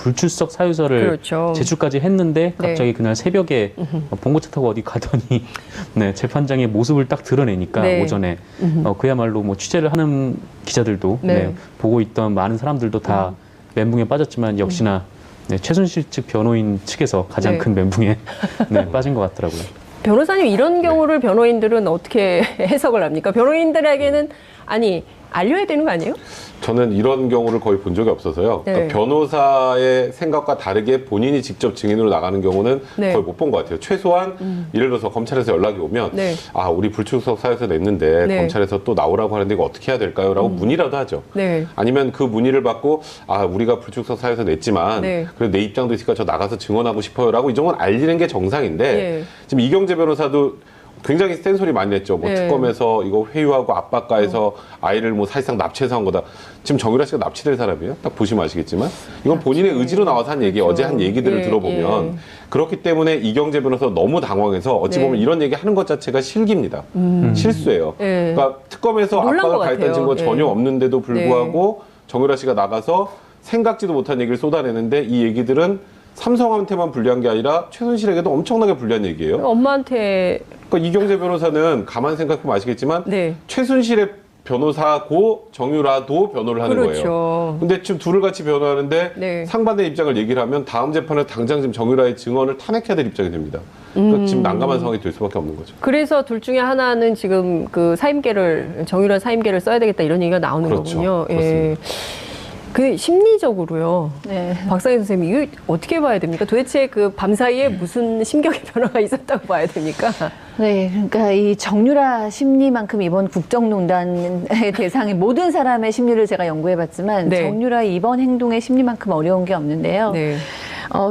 불출석 사유서를 그렇죠. 제출까지 했는데 갑자기 네. 그날 새벽에 봉고차 타고 어디 가더니 네, 재판장의 모습을 딱 드러내니까 네. 오전에 그야말로 뭐 취재를 하는 기자들도 네. 네, 보고 있던 많은 사람들도 다 멘붕에 빠졌지만 역시나 네, 최순실 측 변호인 측에서 가장 네. 큰 멘붕에 네, 빠진 것 같더라고요. 변호사님 이런 경우를 변호인들은 어떻게 해석을 합니까? 변호인들에게는 아니 알려야 되는 거 아니에요? 저는 이런 경우를 거의 본 적이 없어서요. 네. 그러니까 변호사의 생각과 다르게 본인이 직접 증인으로 나가는 경우는 네. 거의 못 본 것 같아요. 최소한 예를 들어서 검찰에서 연락이 오면 네. 아 우리 불출석 사유서 냈는데 네. 검찰에서 또 나오라고 하는데 이거 어떻게 해야 될까요? 라고 문의라도 하죠. 네. 아니면 그 문의를 받고 아 우리가 불출석 사유서 냈지만 네. 그래도 내 입장도 있으니까 저 나가서 증언하고 싶어요 라고 이 정도는 알리는 게 정상인데 네. 지금 이경재 변호사도 굉장히 센 소리 많이 냈죠. 뭐 네. 특검에서 이거 회유하고 압박가해서 아이를 뭐 사실상 납치해서 한 거다. 지금 정유라 씨가 납치될 사람이에요. 딱 보시면 아시겠지만 이건 본인의 의지로 나와서 한 얘기, 그렇죠. 어제 한 얘기들을 예, 들어보면 예. 그렇기 때문에 이경재 변호사 너무 당황해서 어찌 네. 보면 이런 얘기 하는 것 자체가 실기입니다. 실수예요. 예. 그러니까 특검에서 놀란 압박을 것 가했던 같아요. 증거가 예. 전혀 없는데도 불구하고 정유라 씨가 나가서 생각지도 못한 얘기를 쏟아내는데 이 얘기들은 삼성한테만 불리한 게 아니라 최순실에게도 엄청나게 불리한 얘기예요. 엄마한테 그러니까 이경재 변호사는 가만 생각해보면 아시겠지만 네. 최순실의 변호사고 정유라도 변호를 하는 그렇죠. 거예요. 근데 지금 둘을 같이 변호하는데 네. 상반된 입장을 얘기를 하면 다음 재판에 당장 지금 정유라의 증언을 탄핵해야 될 입장이 됩니다. 그러니까 지금 난감한 상황이 될 수밖에 없는 거죠. 그래서 둘 중에 하나는 지금 그 사임계를 정유라 사임계를 써야 되겠다 이런 얘기가 나오는 그렇죠. 거군요. 그렇습니다. 그 심리적으로요. 네. 박상희 선생님 이거 어떻게 봐야 됩니까? 도대체 그 밤사이에 무슨 심경의 변화가 있었다고 봐야 됩니까? 네, 그러니까 이 정유라 심리만큼 이번 국정농단의 대상인 모든 사람의 심리를 제가 연구해봤지만 네. 정유라 이번 행동의 심리만큼 어려운 게 없는데요. 네.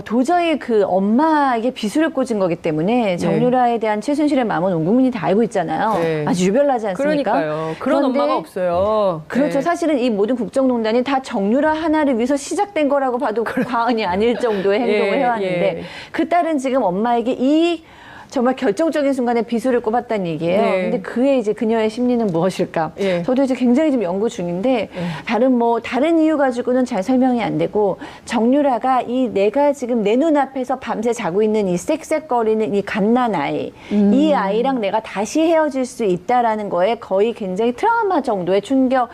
도저히 그 엄마에게 비수를 꽂은 거기 때문에 정유라에 대한 최순실의 마음은 온 국민이 다 알고 있잖아요. 네. 아주 유별나지 않습니까? 그러니까요. 그런 그런데 엄마가 없어요. 그렇죠. 네. 사실은 이 모든 국정농단이 다 정유라 하나를 위해서 시작된 거라고 봐도 과언이 아닐 정도의 행동을 예, 해왔는데 예. 그 딸은 지금 엄마에게 이 정말 결정적인 순간에 비수를 꼽았다는 얘기예요. 네. 근데 그의 이제 그녀의 심리는 무엇일까? 예. 저도 이제 굉장히 좀 연구 중인데 다른 이유 가지고는 잘 설명이 안 되고 정유라가 이 내가 지금 내 눈앞에서 밤새 자고 있는 이 쌕쌕거리는 이 갓난 아이, 이 아이랑 내가 다시 헤어질 수 있다라는 거에 거의 굉장히 트라우마 정도의 충격,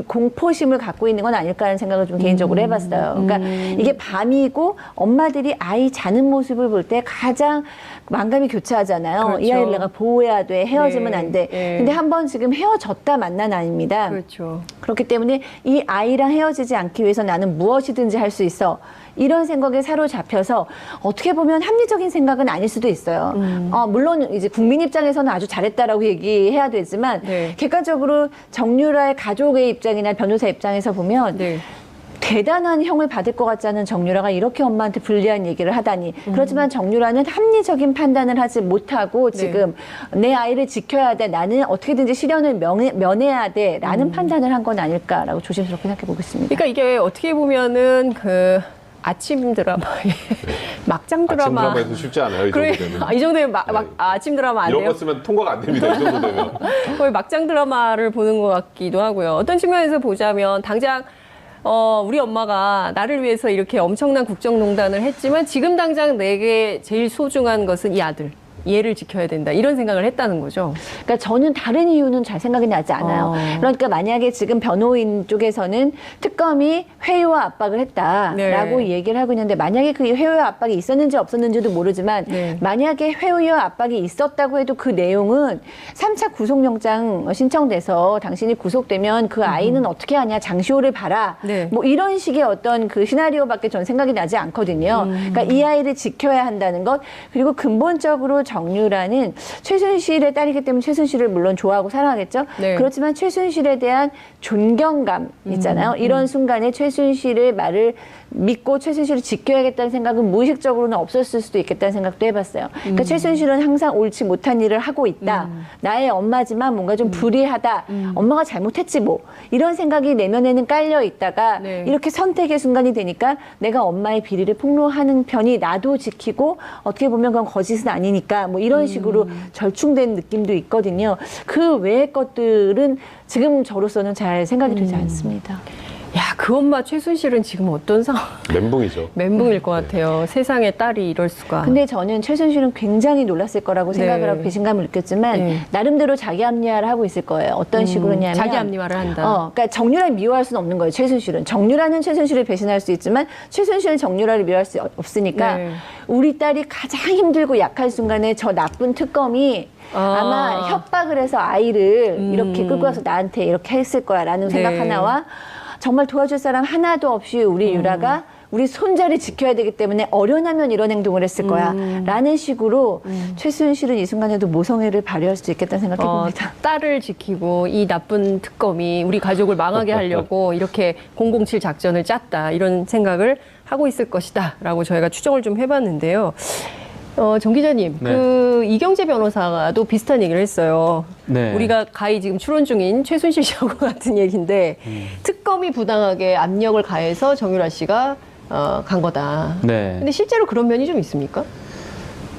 공포심을 갖고 있는 건 아닐까 하는 생각을 좀 개인적으로 해봤어요. 그러니까 이게 밤이고 엄마들이 아이 자는 모습을 볼 때 가장 만감이 교차하잖아요. 그렇죠. 이 아이를 내가 보호해야 돼. 헤어지면 네. 안 돼. 네. 근데 한번 지금 헤어졌다 만난 아이입니다. 그렇죠. 그렇기 때문에 이 아이랑 헤어지지 않기 위해서 나는 무엇이든지 할 수 있어. 이런 생각에 사로잡혀서 어떻게 보면 합리적인 생각은 아닐 수도 있어요. 물론 이제 국민 입장에서는 아주 잘했다라고 얘기해야 되지만 네. 객관적으로 정유라의 가족의 입장이나 변호사 입장에서 보면 네. 대단한 형을 받을 것 같지 않은 정유라가 이렇게 엄마한테 불리한 얘기를 하다니. 그렇지만 정유라는 합리적인 판단을 하지 못하고 지금 내 아이를 지켜야 돼. 나는 어떻게든지 시련을 면해야 돼. 라는 판단을 한 건 아닐까라고 조심스럽게 생각해 보겠습니다. 그러니까 이게 어떻게 보면은 그 아침 드라마의 막장 드라마. 아침 드라마에서 쉽지 않아요. 이 정도 되면. 이 정도면 아침 드라마 안 이런 돼요? 거 쓰면 통과가 안 됩니다. 이 정도 되면. 거의 막장 드라마를 보는 것 같기도 하고요. 어떤 측면에서 보자면 당장 우리 엄마가 나를 위해서 이렇게 엄청난 국정농단을 했지만 지금 당장 내게 제일 소중한 것은 이 아들. 얘를 지켜야 된다. 이런 생각을 했다는 거죠. 그러니까 저는 다른 이유는 잘 생각이 나지 않아요. 그러니까 만약에 지금 변호인 쪽에서는 특검이 회유와 압박을 했다라고 네. 얘기를 하고 있는데 만약에 그 회유와 압박이 있었는지 없었는지도 모르지만 네. 만약에 회유와 압박이 있었다고 해도 그 내용은 3차 구속영장 신청돼서 당신이 구속되면 그 아이는 어떻게 하냐 장시호를 봐라. 네. 뭐 이런 식의 어떤 그 시나리오밖에 전 생각이 나지 않거든요. 그러니까 이 아이를 지켜야 한다는 것 그리고 근본적으로 정유라는 최순실의 딸이기 때문에 최순실을 물론 좋아하고 사랑하겠죠. 네. 그렇지만 최순실에 대한 존경감 있잖아요. 이런 순간에 최순실의 말을 믿고 최순실을 지켜야겠다는 생각은 무의식적으로는 없었을 수도 있겠다는 생각도 해봤어요. 그러니까 최순실은 항상 옳지 못한 일을 하고 있다. 나의 엄마지만 뭔가 좀 불의하다. 엄마가 잘못했지 뭐. 이런 생각이 내면에는 깔려 있다가 네. 이렇게 선택의 순간이 되니까 내가 엄마의 비리를 폭로하는 편이 나도 지키고 어떻게 보면 그건 거짓은 아니니까 뭐 이런 식으로 절충된 느낌도 있거든요. 그 외의 것들은 지금 저로서는 잘 생각이 되지 않습니다. 야, 그 엄마 최순실은 지금 어떤 상황? 멘붕이죠. 멘붕일 것 같아요. 세상에 딸이 이럴 수가. 근데 저는 최순실은 굉장히 놀랐을 거라고 생각을 네. 하고 배신감을 느꼈지만 네. 나름대로 자기 합리화를 하고 있을 거예요. 어떤 식으로냐면 자기 합리화를 한다. 그러니까 정유라를 미워할 수는 없는 거예요. 최순실은 정유라는 최순실을 배신할 수 있지만 최순실은 정유라를 미워할 수 없으니까 네. 우리 딸이 가장 힘들고 약한 순간에 저 나쁜 특검이 아마 협박을 해서 아이를 이렇게 끌고 와서 나한테 이렇게 했을 거야라는 생각 네. 하나와 정말 도와줄 사람 하나도 없이 우리 유라가 우리 손자를 지켜야 되기 때문에 어련하면 이런 행동을 했을 거야 라는 식으로 최순실은 이 순간에도 모성애를 발휘할 수 있겠다는 생각해 봅니다. 딸을 지키고 이 나쁜 특검이 우리 가족을 망하게 하려고 이렇게 007 작전을 짰다. 이런 생각을 하고 있을 것이다. 라고 저희가 추정을 좀 해봤는데요. 정 기자님, 네. 그 이경재 변호사도 비슷한 얘기를 했어요. 네. 우리가 가히 지금 추론 중인 최순실 씨하고 같은 얘기인데 특검이 부당하게 압력을 가해서 정유라 씨가 간 거다. 네. 근데 실제로 그런 면이 좀 있습니까?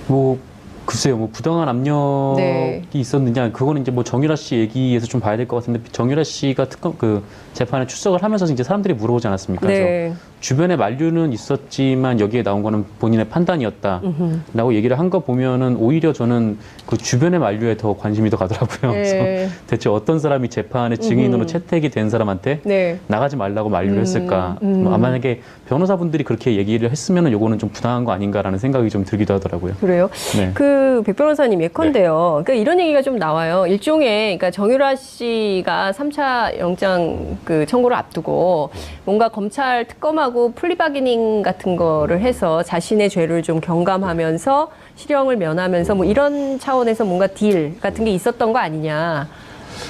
뭐 글쎄요, 뭐 부당한 압력이 네. 있었느냐, 그거는 이제 뭐 정유라 씨 얘기에서 좀 봐야 될 것 같은데, 정유라 씨가 특검 그 재판에 출석을 하면서 이제 사람들이 물어보지 않았습니까? 네. 그래서 주변에 만류는 있었지만 여기에 나온 거는 본인의 판단이었다라고 얘기를 한 거 보면은 오히려 저는 그 주변의 만류에 더 관심이 더 가더라고요. 네. 그래서 대체 어떤 사람이 재판에 증인으로 채택이 된 사람한테 네. 나가지 말라고 만류를 했을까? 뭐 만약에 변호사분들이 그렇게 얘기를 했으면은 요거는 좀 부당한 거 아닌가라는 생각이 좀 들기도 하더라고요. 그래요? 네. 그 백 변호사님 예컨대요. 그러니까 이런 얘기가 좀 나와요. 일종의 그러니까 정유라 씨가 3차 영장 그 청구를 앞두고 뭔가 검찰 특검하고 플리바게닝 같은 거를 해서 자신의 죄를 좀 경감하면서 실형을 면하면서 뭐 이런 차원에서 뭔가 딜 같은 게 있었던 거 아니냐.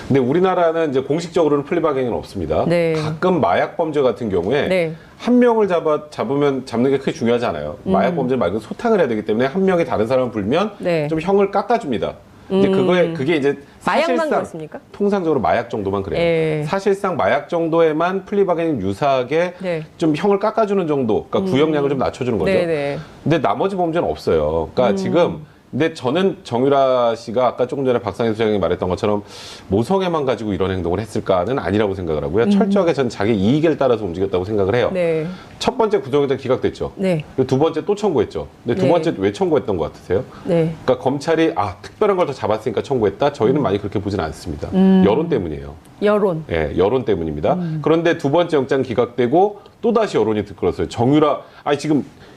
근데 우리나라는 이제 공식적으로는 플리바게닝은 없습니다. 네. 가끔 마약 범죄 같은 경우에 네. 한 명을 잡으면 잡는 게 크게 중요하지 않아요. 마약 범죄 말고 소탕을 해야 되기 때문에 한 명이 다른 사람을 불면 네. 좀 형을 깎아줍니다. 이제 그게 이제 마약만 사실상 그렇습니까? 통상적으로 마약 정도만 그래요. 예. 사실상 마약 정도에만 플리바게닝 유사하게 네. 좀 형을 깎아주는 정도, 그러니까 구형량을 좀 낮춰주는 거죠. 네네. 근데 나머지 범죄는 없어요. 그러니까 지금 근데 저는 정유라 씨가 아까 조금 전에 박상현 소장이 말했던 것처럼 모성애만 가지고 이런 행동을 했을까는 아니라고 생각을 하고요. 철저하게 저는 자기 이익을 따라서 움직였다고 생각을 해요. 네. 첫 번째 구속영장 기각됐죠. 네. 그리고 두 번째 또 청구했죠. 근데 두 네. 번째 왜 청구했던 것 같으세요? 네. 그러니까 검찰이 특별한 걸 더 잡았으니까 청구했다. 저희는 많이 그렇게 보지는 않습니다. 여론 때문이에요. 여론. 예, 여론 때문입니다. 그런데 두 번째 영장 기각되고 또 다시 여론이 들끓었어요. 정유라,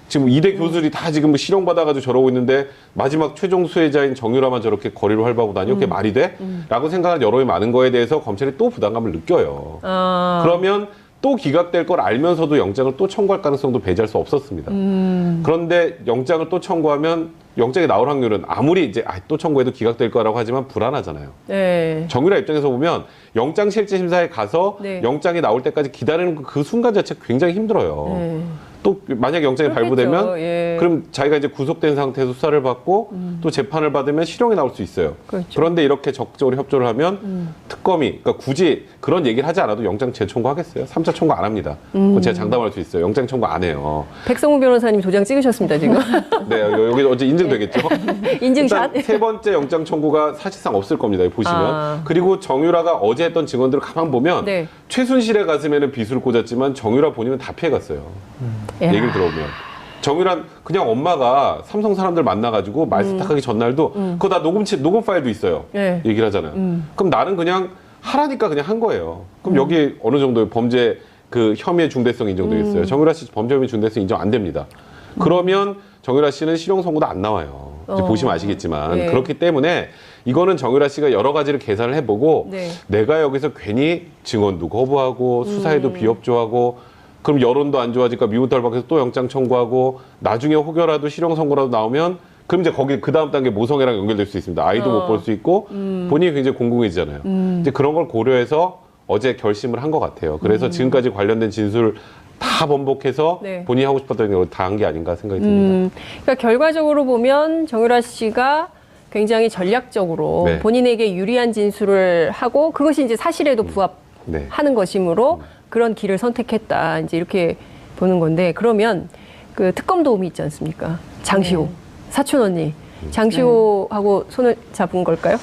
지금 이대 교수들이 다 지금 실형 받아가지고 저러고 있는데 마지막 최종 수혜자인 정유라만 저렇게 거리로 활보하고 다니고 그게 말이 돼? 라고 생각하는 여론이 많은 거에 대해서 검찰이 또 부담감을 느껴요. 그러면 또 기각될 걸 알면서도 영장을 또 청구할 가능성도 배제할 수 없었습니다. 그런데 영장을 또 청구하면 영장이 나올 확률은 아무리 이제 또 청구해도 기각될 거라고 하지만 불안하잖아요. 네. 정유라 입장에서 보면 영장 실질 심사에 가서 네. 영장이 나올 때까지 기다리는 그 순간 자체가 굉장히 힘들어요. 네. 또 만약에 영장이 그렇겠죠. 발부되면 예. 그럼 자기가 이제 구속된 상태에서 수사를 받고 또 재판을 받으면 실형이 나올 수 있어요. 그렇죠. 그런데 이렇게 적극적으로 협조를 하면 특검이 그러니까 굳이 그런 얘기를 하지 않아도 영장 재청구하겠어요? 3차 청구 안 합니다. 그건 제가 장담할 수 있어요. 영장 청구 안 해요. 백성우 변호사님 도장 찍으셨습니다, 지금. 네, 여기 어제 인증되겠죠? 인증샷. 일단 세 번째 영장 청구가 사실상 없을 겁니다. 보시면. 그리고 정유라가 어제 했던 증언들을 가만 보면 네. 최순실의 가슴에는 비수를 꽂았지만 정유라 본인은 다 피해갔어요. 얘기를 들어보면. 정유란 그냥 엄마가 삼성 사람들 만나가지고 말 세탁하기 전날도 그거 다 녹음 파일도 있어요. 네. 얘기를 하잖아요. 그럼 나는 그냥 하라니까 그냥 한 거예요. 그럼 여기 어느 정도의 범죄 그 혐의의 중대성이 인정되겠어요. 정유라 씨 범죄 혐의 중대성 인정 안 됩니다. 그러면 정유라 씨는 실형 선고도 안 나와요. 이제 보시면 아시겠지만 네. 그렇기 때문에 이거는 정유라 씨가 여러 가지를 계산을 해보고 네. 내가 여기서 괜히 증언도 거부하고 수사에도 비협조하고 그럼 여론도 안 좋아지니까 미운 탈박해서 또 영장 청구하고 나중에 혹여라도 실형 선고라도 나오면 그럼 이제 거기 그 다음 단계 모성애랑 연결될 수 있습니다. 아이도 못 볼 수 있고 본인이 굉장히 공공해지잖아요. 이제 그런 걸 고려해서 어제 결심을 한 것 같아요. 그래서 지금까지 관련된 진술 다 번복해서 네. 본인이 하고 싶었던 걸 다 한 게 아닌가 생각이 듭니다. 그러니까 결과적으로 보면 정유라 씨가 굉장히 전략적으로 네. 본인에게 유리한 진술을 하고 그것이 이제 사실에도 부합하는 네. 것이므로 그런 길을 선택했다. 이제 이렇게 보는 건데 그러면 그 특검 도움이 있지 않습니까? 장시호 사촌 언니 장시호하고 손을 잡은 걸까요?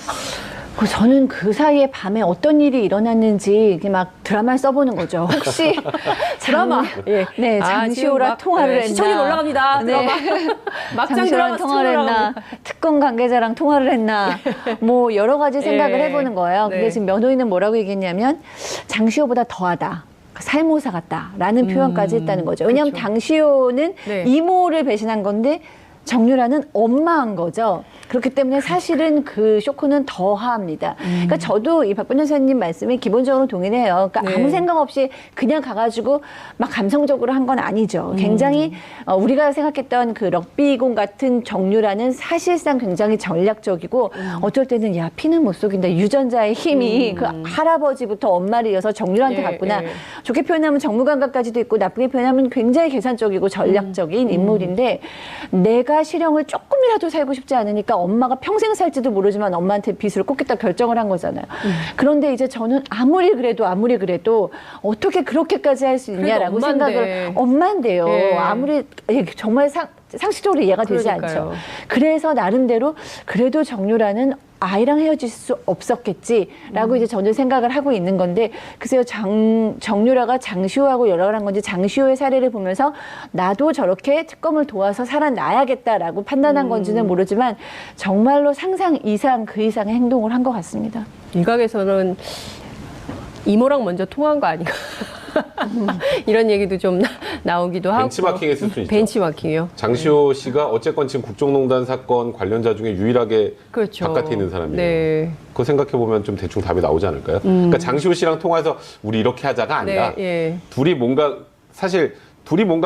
저는 그 사이에 밤에 어떤 일이 일어났는지 이렇게 막 드라마를 써보는 거죠. 혹시 드라마. 예. 네, 장시호랑 통화를 했나? 시청률 올라갑니다. 네. 드라마. 막장 장시호랑 드라마 통화를 시청률 했나? 특검 관계자랑 통화를 했나? 뭐 여러 가지 생각을 예. 해보는 거예요. 근데 네. 지금 변호인은 뭐라고 얘기했냐면 장시호보다 더하다. 살모사 같다라는 표현까지 했다는 거죠. 왜냐하면 그렇죠. 장시호는 네. 이모를 배신한 건데 정유라는 엄마인 거죠. 그렇기 때문에 사실은 그 쇼크는 더합니다. 그러니까 저도 이 박변 여사님 말씀에 기본적으로 동의를 해요. 그러니까 네. 아무 생각 없이 그냥 가가지고 막 감성적으로 한 건 아니죠. 굉장히 우리가 생각했던 그 럭비공 같은 정유라는 사실상 굉장히 전략적이고 어쩔 때는 야 피는 못 속인다. 유전자의 힘이 그 할아버지부터 엄마를 이어서 정유라한테 예, 갔구나. 예. 좋게 표현하면 정무감각까지도 있고 나쁘게 표현하면 굉장히 계산적이고 전략적인 인물인데 내가 실형을 조금이라도 살고 싶지 않으니까 엄마가 평생 살지도 모르지만 엄마한테 빚을 꽂겠다 결정을 한 거잖아요. 그런데 이제 저는 아무리 그래도 어떻게 그렇게까지 할 수 있냐라고 그래도 엄마인데. 생각을 엄마인데요. 예. 아무리 정말 상식적으로 이해가 되지 그러니까요. 않죠. 그래서 나름대로 그래도 정유라는 아이랑 헤어질 수 없었겠지라고 이제 저는 생각을 하고 있는 건데 글쎄요 정유라가 장시호하고 연락을 한 건지 장시호의 사례를 보면서 나도 저렇게 특검을 도와서 살아나야겠다라고 판단한 건지는 모르지만 정말로 상상 이상 그 이상의 행동을 한 것 같습니다. 일각에서는 이모랑 먼저 통화한 거 아닌가. 이런 얘기도 좀 나오기도 하고. 벤치마킹 했을 수 있죠. 벤치마킹이요. 장시호 씨가 어쨌건 지금 국정농단 사건 관련자 중에 유일하게 그렇죠. 바깥에 있는 사람이에요. 네. 그거 생각해보면 좀 대충 답이 나오지 않을까요? 그러니까 장시호 씨랑 통화해서 우리 이렇게 하자가 아니라 네, 예. 둘이 뭔가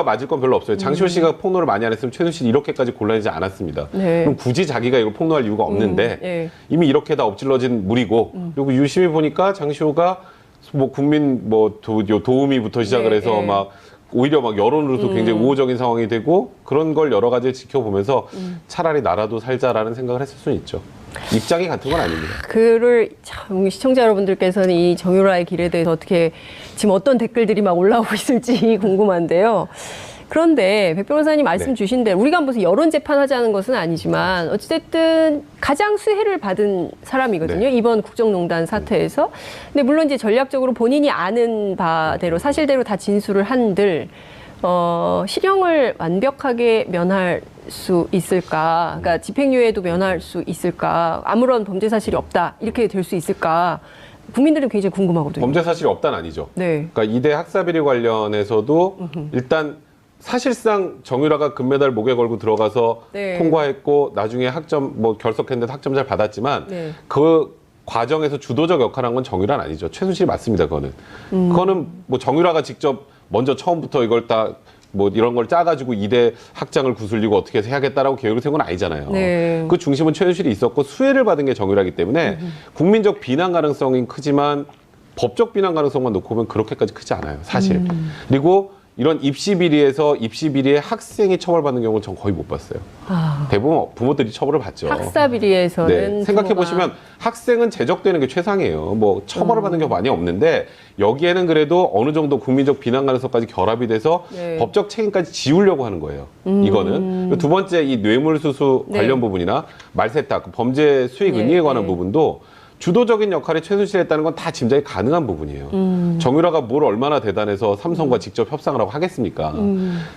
맞을 건 별로 없어요. 장시호 씨가 폭로를 많이 안 했으면 최순실이 이렇게까지 곤란하지 않았습니다. 네. 그럼 굳이 자기가 이걸 폭로할 이유가 없는데 예. 이미 이렇게 다 엎질러진 물이고 그리고 유심히 보니까 장시호가 뭐 국민 뭐 도우미부터 시작을 네, 해서 네. 막 오히려 막 여론으로서 굉장히 우호적인 상황이 되고 그런 걸 여러 가지 지켜보면서 차라리 나라도 살자라는 생각을 했을 수는 있죠. 입장이 같은 건 아닙니다. 그를 참 시청자 여러분들께서는 이 정유라의 길에 대해서 어떻게 지금 어떤 댓글들이 막 올라오고 있을지 궁금한데요. 그런데 백 변호사님 말씀 네. 주신 대로 우리가 무슨 여론 재판하자는 것은 아니지만 어찌됐든 가장 수혜를 받은 사람이거든요. 네. 이번 국정농단 사태에서. 근데 물론 이제 전략적으로 본인이 아는 바대로 사실대로 다 진술을 한들 실형을 완벽하게 면할 수 있을까? 그러니까 집행유예도 면할 수 있을까? 아무런 범죄 사실이 없다. 이렇게 될 수 있을까? 국민들은 굉장히 궁금하거든요. 범죄 사실이 없다는 아니죠. 네. 그러니까 이대 학사비리 관련해서도 일단 사실상 정유라가 금메달 목에 걸고 들어가서 네. 통과했고 나중에 학점 뭐 결석했는데 학점 잘 받았지만 네. 그 과정에서 주도적 역할을 한 건 정유라는 아니죠. 최순실이 맞습니다. 그거는 뭐 정유라가 직접 먼저 처음부터 이걸 다 뭐 이런 걸 짜가지고 이대 학장을 구슬리고 어떻게 해서 해야겠다라고 계획을 세운 건 아니잖아요. 네. 그 중심은 최순실이 있었고 수혜를 받은 게 정유라기 때문에 국민적 비난 가능성이 크지만 법적 비난 가능성만 놓고 보면 그렇게까지 크지 않아요. 사실. 그리고 이런 입시 비리에 학생이 처벌받는 경우는 전 거의 못 봤어요. 아, 대부분 부모들이 처벌을 받죠. 학사 비리에서는 네, 생각해 보시면 학생은 제적되는 게 최상이에요. 뭐 처벌을 받는 경우 많이 없는데 여기에는 그래도 어느 정도 국민적 비난 가능성까지 결합이 돼서 네. 법적 책임까지 지우려고 하는 거예요. 이거는 두 번째 이 뇌물수수 네. 관련 부분이나 말세탁 범죄 수익 네, 은닉에 관한 네. 부분도 주도적인 역할이 최순실이 했다는 건 다 짐작이 가능한 부분이에요. 정유라가 뭘 얼마나 대단해서 삼성과 직접 협상을 하고 하겠습니까?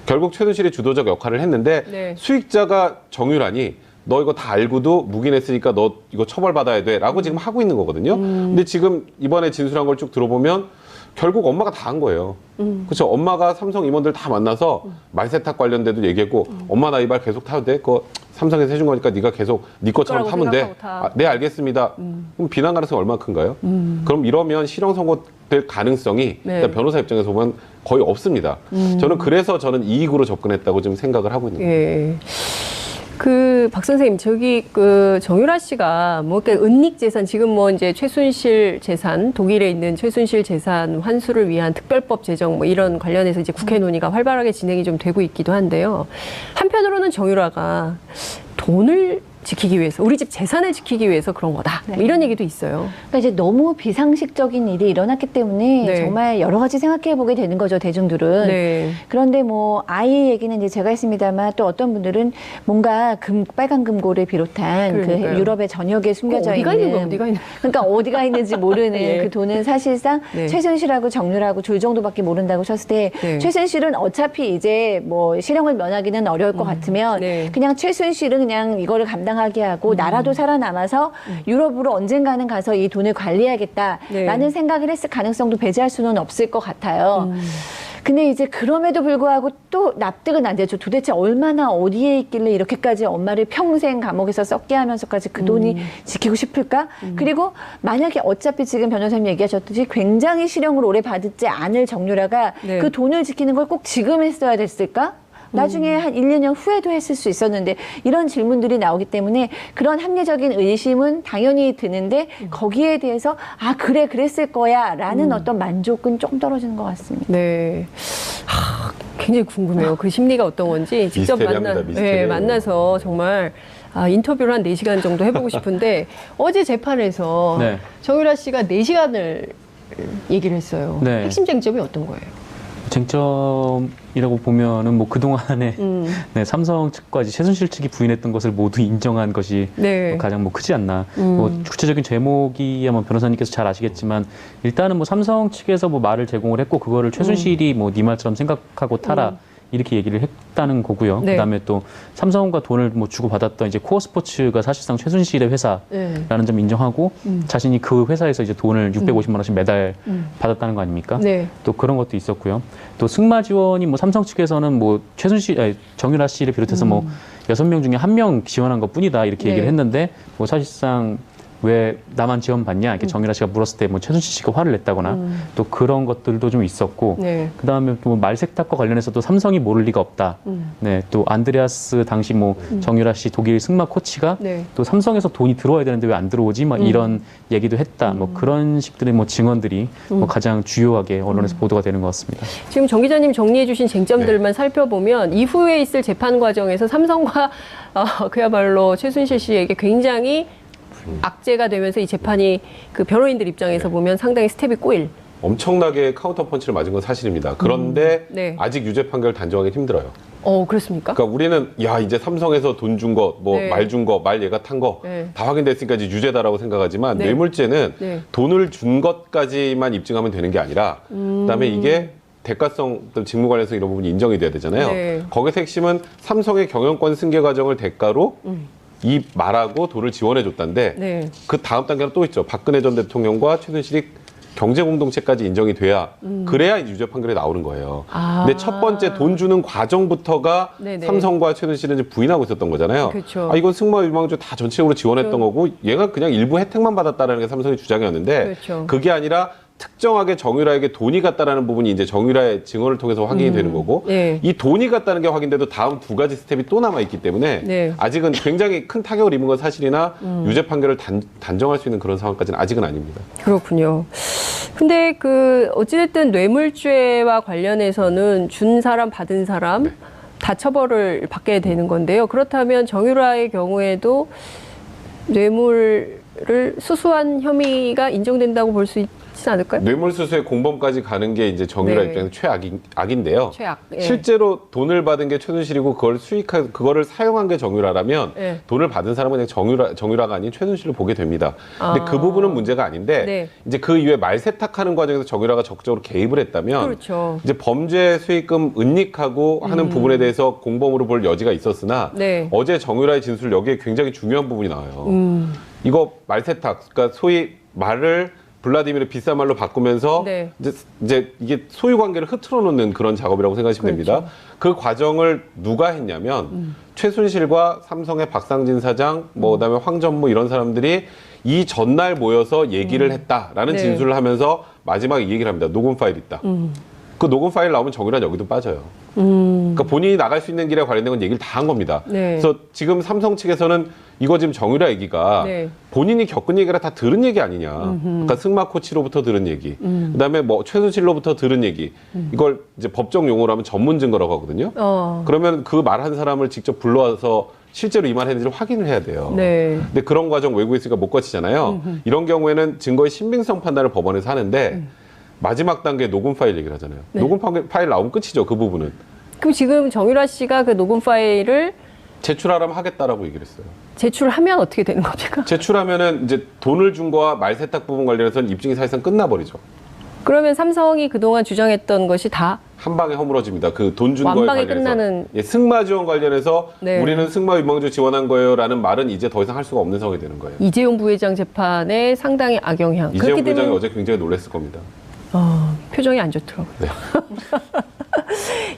결국 최순실이 주도적 역할을 했는데 네. 수익자가 정유라니 너 이거 다 알고도 묵인했으니까 너 이거 처벌받아야 돼 라고 지금 하고 있는 거거든요. 근데 지금 이번에 진술한 걸 쭉 들어보면 결국 엄마가 다 한 거예요. 그렇죠. 엄마가 삼성 임원들 다 만나서 말세탁 관련돼도 얘기했고 엄마 나 이 말 계속 타도 돼? 그거 삼성에서 해준 거니까 네가 계속 네 것처럼 거라고 타면 돼. 생각하고 타. 아, 네 알겠습니다. 그럼 비난 가능성이 얼마나 큰가요? 그럼 이러면 실형 선고될 가능성이 네. 일단 변호사 입장에서 보면 거의 없습니다. 저는 이익으로 접근했다고 좀 생각을 하고 있는 거예요. 예. 박 선생님, 저기, 정유라 씨가, 뭐, 은닉 재산, 지금 뭐, 이제 최순실 재산, 독일에 있는 최순실 재산 환수를 위한 특별법 제정, 뭐, 이런 관련해서 이제 국회 논의가 활발하게 진행이 좀 되고 있기도 한데요. 한편으로는 정유라가 돈을 지키기 위해서, 우리 집 재산을 지키기 위해서 그런 거다. 뭐 이런 얘기도 있어요. 그러니까 이제 너무 비상식적인 일이 일어났기 때문에 네. 정말 여러 가지 생각해 보게 되는 거죠, 대중들은. 네. 그런데 뭐 아이 얘기는 이제 제가 했습니다만 또 어떤 분들은 뭔가 빨간 금고를 비롯한 그 그러니까요. 유럽의 전역에 숨겨져 어디가 있는 있는 거야, 어디가 있는 그러니까 어디가 있는지 모르는 예. 그 돈은 사실상 네. 최순실하고 정유라고 둘 정도밖에 모른다고 쳤을 때 네. 최순실은 어차피 이제 뭐 실형을 면하기는 어려울 것 같으면 네. 그냥 최순실은 그냥 이거를 감당하게 하고 나라도 살아남아서 유럽으로 언젠가는 가서 이 돈을 관리해야겠다라는 네. 생각을 했을 가능성도 배제할 수는 없을 것 같아요. 근데 이제 그럼에도 불구하고 또 납득은 안 되죠. 도대체 얼마나 어디에 있길래 이렇게까지 엄마를 평생 감옥에서 썩게 하면서까지 그 돈이 지키고 싶을까? 그리고 만약에 어차피 지금 변호사님 얘기하셨듯이 굉장히 실형을 오래 받지 않을 정유라가 네. 그 돈을 지키는 걸 꼭 지금 했어야 됐을까? 나중에 한 1, 2년 후에도 했을 수 있었는데 이런 질문들이 나오기 때문에 그런 합리적인 의심은 당연히 드는데 거기에 대해서 아 그래 그랬을 거야 라는 어떤 만족은 조금 떨어지는 것 같습니다. 네. 굉장히 궁금해요. 그 심리가 어떤 건지 직접 미스테리합니다, 미스테리해요. 만나서 정말 인터뷰를 한 4시간 정도 해보고 싶은데 어제 재판에서 네. 정유라 씨가 4시간을 얘기를 했어요. 네. 핵심 쟁점이 어떤 거예요? 쟁점이라고 보면은 뭐 그동안에 네, 삼성 측과 이제 최순실 측이 부인했던 것을 모두 인정한 것이 네. 가장 뭐 크지 않나. 뭐 구체적인 제목이 아마 변호사님께서 잘 아시겠지만 일단은 뭐 삼성 측에서 뭐 말을 제공을 했고 그거를 최순실이 뭐 네 말처럼 생각하고 타라. 이렇게 얘기를 했다는 거고요. 네. 그다음에 또 삼성과 돈을 뭐 주고 받았던 이제 코어 스포츠가 사실상 최순실의 회사라는 네. 점 인정하고 자신이 그 회사에서 이제 돈을 650만 원씩 매달 받았다는 거 아닙니까? 네. 또 그런 것도 있었고요. 또 승마 지원이 뭐 삼성 측에서는 뭐 정유라 씨를 비롯해서 뭐 6명 중에 1명 지원한 것 뿐이다 이렇게 네. 얘기를 했는데 뭐 사실상 왜 나만 지원받냐 이렇게 정유라 씨가 물었을 때 뭐 최순실 씨가 화를 냈다거나 또 그런 것들도 좀 있었고 네. 그다음에 또 말세탁과 관련해서도 삼성이 모를 리가 없다. 네, 또 안드레아스 당시 뭐 정유라 씨 독일 승마 코치가 네. 또 삼성에서 돈이 들어와야 되는데 왜 안 들어오지? 막 이런 얘기도 했다. 뭐 그런 식들의 뭐 증언들이 뭐 가장 주요하게 언론에서 보도가 되는 것 같습니다. 지금 정 기자님 정리해 주신 쟁점들만 살펴보면 이후에 있을 재판 과정에서 삼성과 그야말로 최순실 씨에게 굉장히 악재가 되면서 이 재판이 그 변호인들 입장에서 보면 상당히 스텝이 꼬일. 엄청나게 카운터 펀치를 맞은 건 사실입니다. 그런데 네. 아직 유죄 판결 단정하기 힘들어요. 그렇습니까? 그러니까 우리는 야 이제 삼성에서 돈 준 거, 뭐 네. 말 준 거, 말 얘가 탄 거 다 네. 확인됐으니까 이제 유죄다라고 생각하지만 네. 뇌물죄는 네. 돈을 준 것까지만 입증하면 되는 게 아니라 그다음에 이게 대가성, 직무 관련성 이런 부분이 인정이 돼야 되잖아요. 네. 거기서 핵심은 삼성의 경영권 승계 과정을 대가로 이 말하고 돈을 지원해 줬다는데 네. 그 다음 단계는 또 있죠. 박근혜 전 대통령과 최순실이 경제 공동체까지 인정이 돼야 그래야 유죄 판결이 나오는 거예요. 근데 첫 번째 돈 주는 과정부터가 네네. 삼성과 최순실은 이제 부인하고 있었던 거잖아요. 그렇죠. 이건 승마 유망주 다 전체적으로 지원했던 거고 얘가 그냥 일부 혜택만 받았다라는 게 삼성의 주장이었는데 그렇죠. 그게 아니라 특정하게 정유라에게 돈이 갔다라는 부분이 이제 정유라의 증언을 통해서 확인이 되는 거고 네. 이 돈이 갔다는 게 확인돼도 다음 두 가지 스텝이 또 남아 있기 때문에 네. 아직은 굉장히 큰 타격을 입은 건 사실이나 유죄 판결을 단정할 수 있는 그런 상황까지는 아직은 아닙니다. 그렇군요. 근데 어찌됐든 뇌물죄와 관련해서는 준 사람 받은 사람 다 처벌을 받게 되는 건데요. 그렇다면 정유라의 경우에도 뇌물을 수수한 혐의가 인정된다고 볼 수 있지 않을까요? 뇌물수수의 공범까지 가는 게 이제 정유라 네. 입장에서 최악인데요. 최악. 예. 실제로 돈을 받은 게 최순실이고 그거를 사용한 게 정유라라면 예. 돈을 받은 사람은 그냥 정유라가 아닌 최순실을 보게 됩니다. 근데 그 부분은 문제가 아닌데 네. 이제 그 이후에 말세탁하는 과정에서 정유라가 적극적으로 개입을 했다면 그렇죠. 이제 범죄 수익금 은닉하고 하는 부분에 대해서 공범으로 볼 여지가 있었으나 네. 어제 정유라의 진술 여기에 굉장히 중요한 부분이 나와요. 이거 말세탁, 그러니까 소위 말을 블라디미르 비싼 말로 바꾸면서 네. 이제 이게 소유 관계를 흐트러 놓는 그런 작업이라고 생각하시면 그렇죠. 됩니다. 그 과정을 누가 했냐면 최순실과 삼성의 박상진 사장, 그다음에 황전무 이런 사람들이 이 전날 모여서 얘기를 했다라는 네. 진술을 하면서 마지막에 이 얘기를 합니다. 녹음 파일 있다. 그 녹음 파일 나오면 정유라는 여기도 빠져요. 그러니까 본인이 나갈 수 있는 길에 관련된 건 얘기를 다 한 겁니다. 네. 그래서 지금 삼성 측에서는 이거 지금 정유라 얘기가 네. 본인이 겪은 얘기라 다 들은 얘기 아니냐. 그러니까 승마 코치로부터 들은 얘기, 그다음에 뭐 최순실로부터 들은 얘기. 이걸 이제 법정 용어로 하면 전문 증거라고 하거든요. 그러면 그 말한 사람을 직접 불러와서 실제로 이 말 했는지를 확인을 해야 돼요. 네. 근데 그런 과정 외국에 있으니까 못 거치잖아요. 이런 경우에는 증거의 신빙성 판단을 법원에서 하는데 마지막 단계 녹음 파일 얘기를 하잖아요. 네. 녹음 파일 나오면 끝이죠. 그 부분은. 그럼 지금 정유라 씨가 그 녹음 파일을 제출하라면 하겠다라고 얘기를 했어요. 제출하면 어떻게 되는 겁니까? 제출하면은 이제 돈을 준 거와 말세탁 부분 관련해서는 입증이 사실상 끝나버리죠. 그러면 삼성이 그동안 주장했던 것이 다 한 방에 허물어집니다. 그 돈 준 거에 완방에 관련해서. 끝나는- 예, 승마 지원 관련해서 네. 우리는 승마 유망주 지원한 거예요라는 말은 이제 더 이상 할 수가 없는 상황이 되는 거예요. 이재용 부회장 재판에 상당히 악영향. 이재용 그렇게 부장이 되면 어제 굉장히 놀랐을 겁니다. 표정이 안 좋더라고요. 네.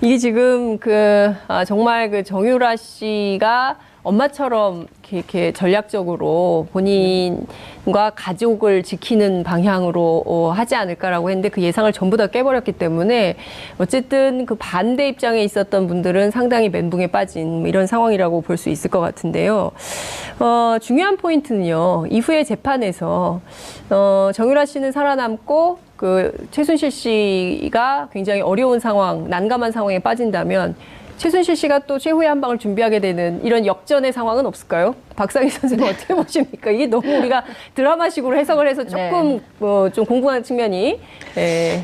이게 지금 정말 그 정유라 씨가 엄마처럼 이렇게 전략적으로 본인과 가족을 지키는 방향으로 하지 않을까라고 했는데 그 예상을 전부 다 깨버렸기 때문에 어쨌든 그 반대 입장에 있었던 분들은 상당히 멘붕에 빠진 이런 상황이라고 볼 수 있을 것 같은데요. 중요한 포인트는요. 이후에 재판에서 정유라 씨는 살아남고 그 최순실 씨가 굉장히 어려운 상황, 난감한 상황에 빠진다면 최순실 씨가 또 최후의 한 방을 준비하게 되는 이런 역전의 상황은 없을까요? 박상희 선생님 어떻게 보십니까? 이게 너무 우리가 드라마식으로 해석을 해서 조금 좀 공부하는 측면이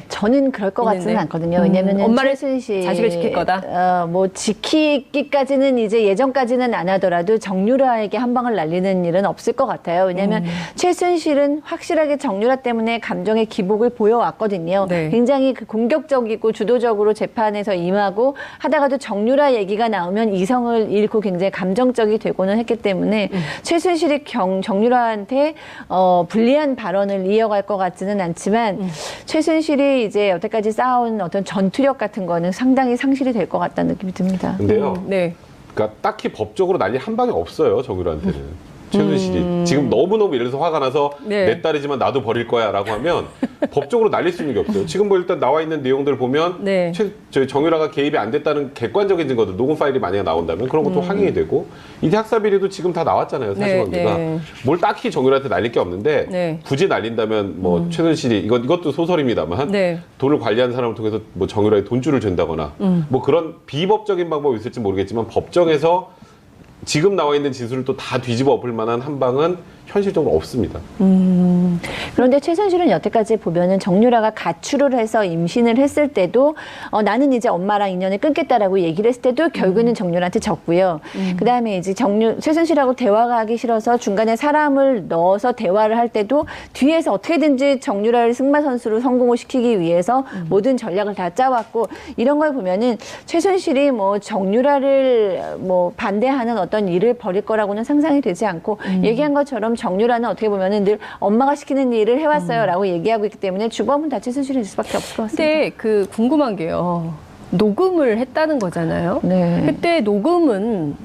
저는 그럴 것 있는데. 같지는 않거든요. 왜냐면은 엄마를 최순실 자식을 지킬 거다? 뭐 지키기까지는 이제 예전까지는 안 하더라도 정유라에게 한 방을 날리는 일은 없을 것 같아요. 왜냐하면 최순실은 확실하게 정유라 때문에 감정의 기복을 보여왔거든요. 네. 굉장히 그 공격적이고 주도적으로 재판에서 임하고 하다가도 정유라 얘기가 나오면 이성을 잃고 굉장히 감정적이 되고는 했기 때문에 최순실이 정유라한테 불리한 발언을 이어갈 것 같지는 않지만 최순실이 이제 여태까지 쌓아온 어떤 전투력 같은 거는 상당히 상실이 될 것 같다는 느낌이 듭니다. 근데요. 네. 그러니까 딱히 법적으로 날릴 한 방이 없어요. 정유라한테는. 최순실이 지금 너무너무 예를 들어서 화가 나서 네. 내 딸이지만 나도 버릴 거야 라고 하면 법적으로 날릴 수 있는 게 없어요. 지금 뭐 일단 나와 있는 내용들 보면 네. 저희 정유라가 개입이 안 됐다는 객관적인 증거들 녹음 파일이 만약에 나온다면 그런 것도 확인이 되고 이대 학사 비리도 지금 다 나왔잖아요. 사실관계가. 네. 뭘 딱히 정유라한테 날릴 게 없는데 네. 굳이 날린다면 뭐 최순실이 이것도 소설입니다만 네. 돈을 관리하는 사람을 통해서 뭐 정유라에 돈줄을 준다거나 뭐 그런 비법적인 방법이 있을지 모르겠지만 법정에서 지금 나와 있는 진술을 또 다 뒤집어 엎을 만한 한 방은 현실적으로 없습니다. 그런데 최순실은 여태까지 보면은 정유라가 가출을 해서 임신을 했을 때도 나는 이제 엄마랑 인연을 끊겠다라고 얘기를 했을 때도 결국에는 정유라한테 졌고요. 그다음에 이제 최순실하고 대화가 하기 싫어서 중간에 사람을 넣어서 대화를 할 때도 뒤에서 어떻게든지 정유라를 승마 선수로 성공을 시키기 위해서 모든 전략을 다 짜왔고 이런 걸 보면은 최순실이 뭐 정유라를 뭐 반대하는 어떤 일을 벌일 거라고는 상상이 되지 않고 얘기한 것처럼 정유라는 어떻게 보면은 늘 엄마가 시키는 일을 해왔어요라고 얘기하고 있기 때문에 주범은 다 최순실일 수밖에 없을 것 같습니다. 근데 그 궁금한 게요. 녹음을 했다는 거잖아요. 네. 그때 녹음은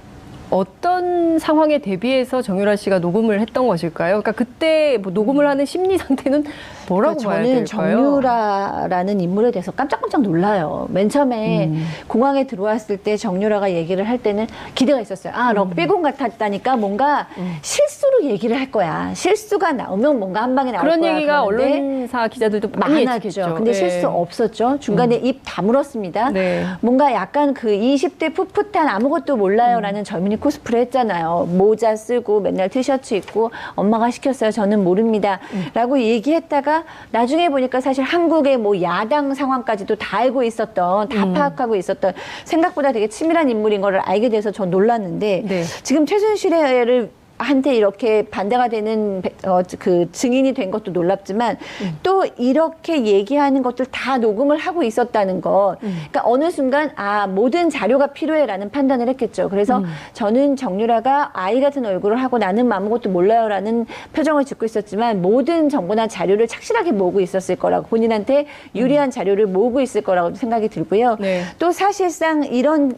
어떤 상황에 대비해서 정유라 씨가 녹음을 했던 것일까요? 그러니까 그때 뭐 녹음을 하는 심리 상태는 뭐라고 봐야 저는 될까요? 정유라라는 인물에 대해서 깜짝깜짝 놀라요. 맨 처음에 공항에 들어왔을 때 정유라가 얘기를 할 때는 기대가 있었어요. 아, 럭비공 같았다니까 뭔가 실수로 얘기를 할 거야. 실수가 나오면 뭔가 한 방에 나올 그런 거야. 얘기가 그러는데 언론사 기자들도 많이 많았죠. 예측했죠. 근데 예. 실수 없었죠. 중간에 입 다물었습니다. 네. 뭔가 약간 그 20대 풋풋한 아무것도 몰라요라는 젊은이 코스프레 했잖아요. 모자 쓰고 맨날 티셔츠 입고 엄마가 시켰어요. 저는 모릅니다. 라고 얘기했다가 나중에 보니까 사실 한국의 뭐 야당 상황까지도 다 알고 있었던, 다 파악하고 있었던 생각보다 되게 치밀한 인물인 거를 알게 돼서 전 놀랐는데 네. 지금 최순실을 한테 이렇게 반대가 되는 그 증인이 된 것도 놀랍지만 또 이렇게 얘기하는 것들 다 녹음을 하고 있었다는 것. 그러니까 어느 순간 모든 자료가 필요해라는 판단을 했겠죠. 그래서 저는 정유라가 아이 같은 얼굴을 하고 나는 아무것도 몰라요라는 표정을 짓고 있었지만 모든 정보나 자료를 착실하게 모으고 있었을 거라고 본인한테 유리한 자료를 모으고 있을 거라고 생각이 들고요. 네. 또 사실상 이런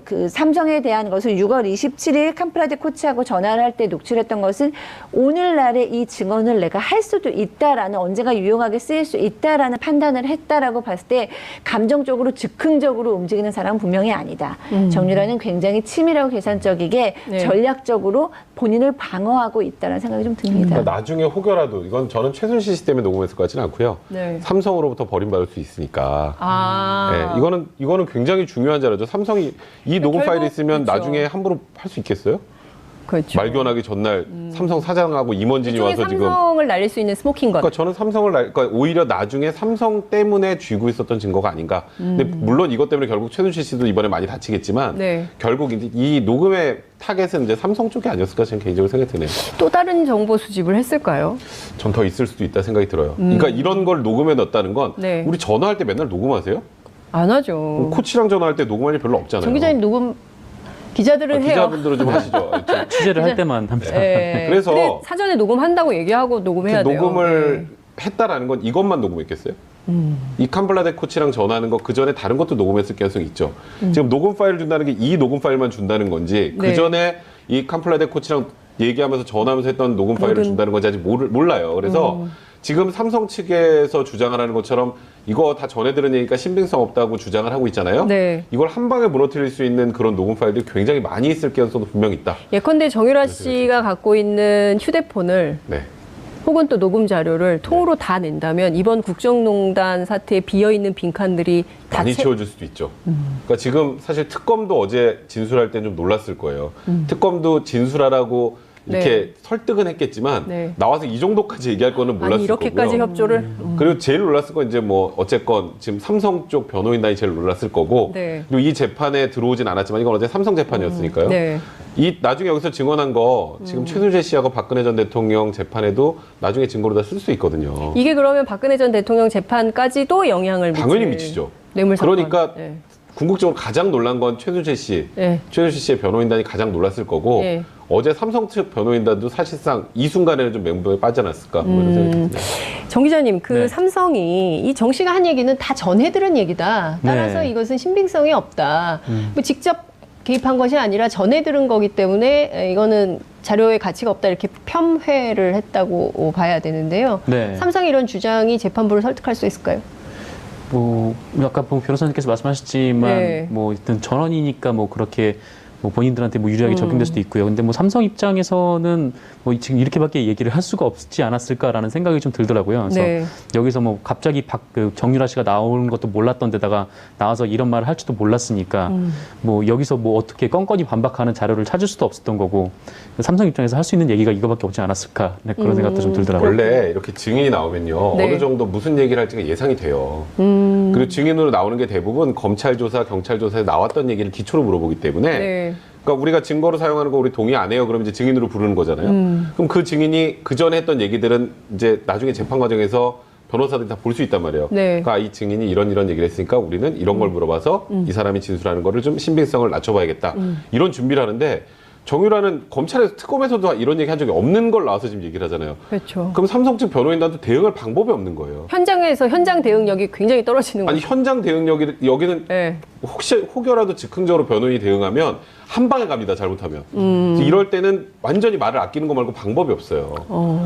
그 삼성에 대한 것을 6월 27일 캄프라데 코치 코치하고 전화를 할 때 녹취했던 것은 오늘날의 이 증언을 내가 할 수도 있다라는, 언젠가 유용하게 쓰일 수 있다라는 판단을 했다라고 봤을 때 감정적으로 즉흥적으로 움직이는 사람은 분명히 아니다. 정유라는 굉장히 치밀하고 계산적이게 네. 전략적으로 본인을 방어하고 있다는 생각이 좀 듭니다. 그러니까 나중에 혹여라도 이건 저는 최순실 씨 때문에 녹음했을 것 같지는 않고요. 네. 삼성으로부터 버림받을 수 있으니까. 아. 네, 이거는 굉장히 중요한 자료죠. 삼성이 이 녹음 파일이 있으면 그렇죠. 나중에 함부로 할 수 있겠어요? 그렇죠. 말견하기 전날 삼성 사장하고 임원진이 일종의 와서 지금. 삼성을 날릴 수 있는 스모킹 건. 그러니까 저는 그러니까 오히려 나중에 삼성 때문에 쥐고 있었던 증거가 아닌가. 근데 물론 이것 때문에 결국 최순실 씨도 이번에 많이 다치겠지만 네. 결국 이제 이 녹음의 타겟은 이제 삼성 쪽이 아니었을까 저는 개인적으로 생각이 드네요. 또 다른 정보 수집을 했을까요? 전 더 있을 수도 있다 생각이 들어요. 그러니까 이런 걸 녹음해 넣었다는 건 네. 우리 전화할 때 맨날 녹음하세요? 안 하죠. 코치랑 전화할 때 녹음할 일 별로 없잖아요. 정 기자님 녹음 기자들은 해요. 기자분들은 좀 하시죠. 취재를 할 때만 합니다. 네. 그래서 근데 사전에 녹음한다고 얘기하고 녹음해야 돼요. 녹음을 했다라는 건 이것만 녹음했겠어요? 이 캄블라데 코치랑 전화하는 거 그 전에 다른 것도 녹음했을 가능성이 있죠. 지금 녹음 파일을 준다는 게 이 녹음 파일만 준다는 건지 네. 그 전에 이 캄블라데 코치랑 얘기하면서 전화하면서 했던 녹음 파일을 준다는 건지 아직 몰라요. 그래서 지금 삼성 측에서 주장하는 것처럼 이거 다 전해 들은 얘기니까 신빙성 없다고 주장을 하고 있잖아요. 네. 이걸 한 방에 무너뜨릴 수 있는 그런 녹음 파일들이 굉장히 많이 있을 가능성도 분명히 있다. 예컨대 정유라 씨가 갖고 있는 휴대폰을 네. 혹은 또 녹음 자료를 통으로 다 낸다면 이번 국정농단 사태에 비어있는 빈칸들이 다 많이 채워질 수도 있죠. 그러니까 지금 사실 특검도 어제 진술할 때 좀 놀랐을 거예요. 특검도 진술하라고 이렇게 설득은 했겠지만 네. 나와서 이 정도까지 얘기할 거는 몰랐을 아니 이렇게까지 거고요. 협조를 그리고 제일 놀랐을 건 이제 뭐 어쨌건 지금 삼성 쪽 변호인단이 제일 놀랐을 거고 네. 그리고 이 재판에 들어오진 않았지만 이건 어제 삼성 재판이었으니까요. 네. 이 나중에 여기서 증언한 거 지금 최순실 씨하고 박근혜 전 대통령 재판에도 나중에 증거로 다 쓸 수 있거든요. 이게 그러면 박근혜 전 대통령 재판까지도 영향을 당연히 미칠 미치죠. 뇌물 사건. 그러니까 네. 궁극적으로 가장 놀란 건 최순실 씨, 네. 최순실 씨의 변호인단이 가장 놀랐을 거고 네. 어제 삼성 측 변호인단도 사실상 이 순간에는 좀 멘붕에 빠져났을까 뭐 이런 생각이 듭니다. 정 기자님, 그 네. 삼성이 이 정 씨가 한 얘기는 다 전해들은 얘기다. 따라서 네. 이것은 신빙성이 없다. 뭐 직접 개입한 것이 아니라 전해들은 거기 때문에 이거는 자료의 가치가 없다 이렇게 폄훼를 했다고 봐야 되는데요. 네. 삼성의 이런 주장이 재판부를 설득할 수 있을까요? 뭐 아까 뭐 변호사님께서 말씀하셨지만 네. 뭐 일단 전원이니까 뭐 그렇게 뭐 본인들한테 뭐 유리하게 적용될 수도 있고요. 근데 뭐 삼성 입장에서는 뭐 지금 이렇게밖에 얘기를 할 수가 없지 않았을까라는 생각이 좀 들더라고요. 그래서 네. 여기서 뭐 갑자기 그 정유라 씨가 나오는 것도 몰랐던 데다가 나와서 이런 말을 할지도 몰랐으니까 뭐 여기서 뭐 어떻게 껌껌이 반박하는 자료를 찾을 수도 없었던 거고 삼성 입장에서 할 수 있는 얘기가 이거밖에 없지 않았을까 네, 그런 생각도 좀 들더라고요. 원래 이렇게 증인이 나오면요 네. 어느 정도 무슨 얘기를 할지가 예상이 돼요. 그리고 증인으로 나오는 게 대부분 검찰 조사, 경찰 조사에 나왔던 얘기를 기초로 물어보기 때문에 네. 그러니까 우리가 증거로 사용하는 거 우리 동의 안 해요. 그럼 이제 증인으로 부르는 거잖아요. 그럼 그 증인이 그 전에 했던 얘기들은 이제 나중에 재판 과정에서 변호사들이 다 볼 수 있단 말이에요. 네. 그러니까 이 증인이 이런 얘기를 했으니까 우리는 이런 걸 물어봐서 이 사람이 진술하는 거를 좀 신빙성을 낮춰봐야겠다. 이런 준비를 하는데 정유라는 검찰에서 특검에서도 이런 얘기 한 적이 없는 걸 나와서 지금 얘기를 하잖아요. 그렇죠. 그럼 삼성 측 변호인단도 대응할 방법이 없는 거예요. 현장에서 현장 대응력이 굉장히 떨어지는 아니 거죠. 현장 대응력이 여기는 네. 혹여라도 즉흥적으로 변호인이 대응하면 한 방에 갑니다. 잘못하면. 이럴 때는 완전히 말을 아끼는 거 말고 방법이 없어요.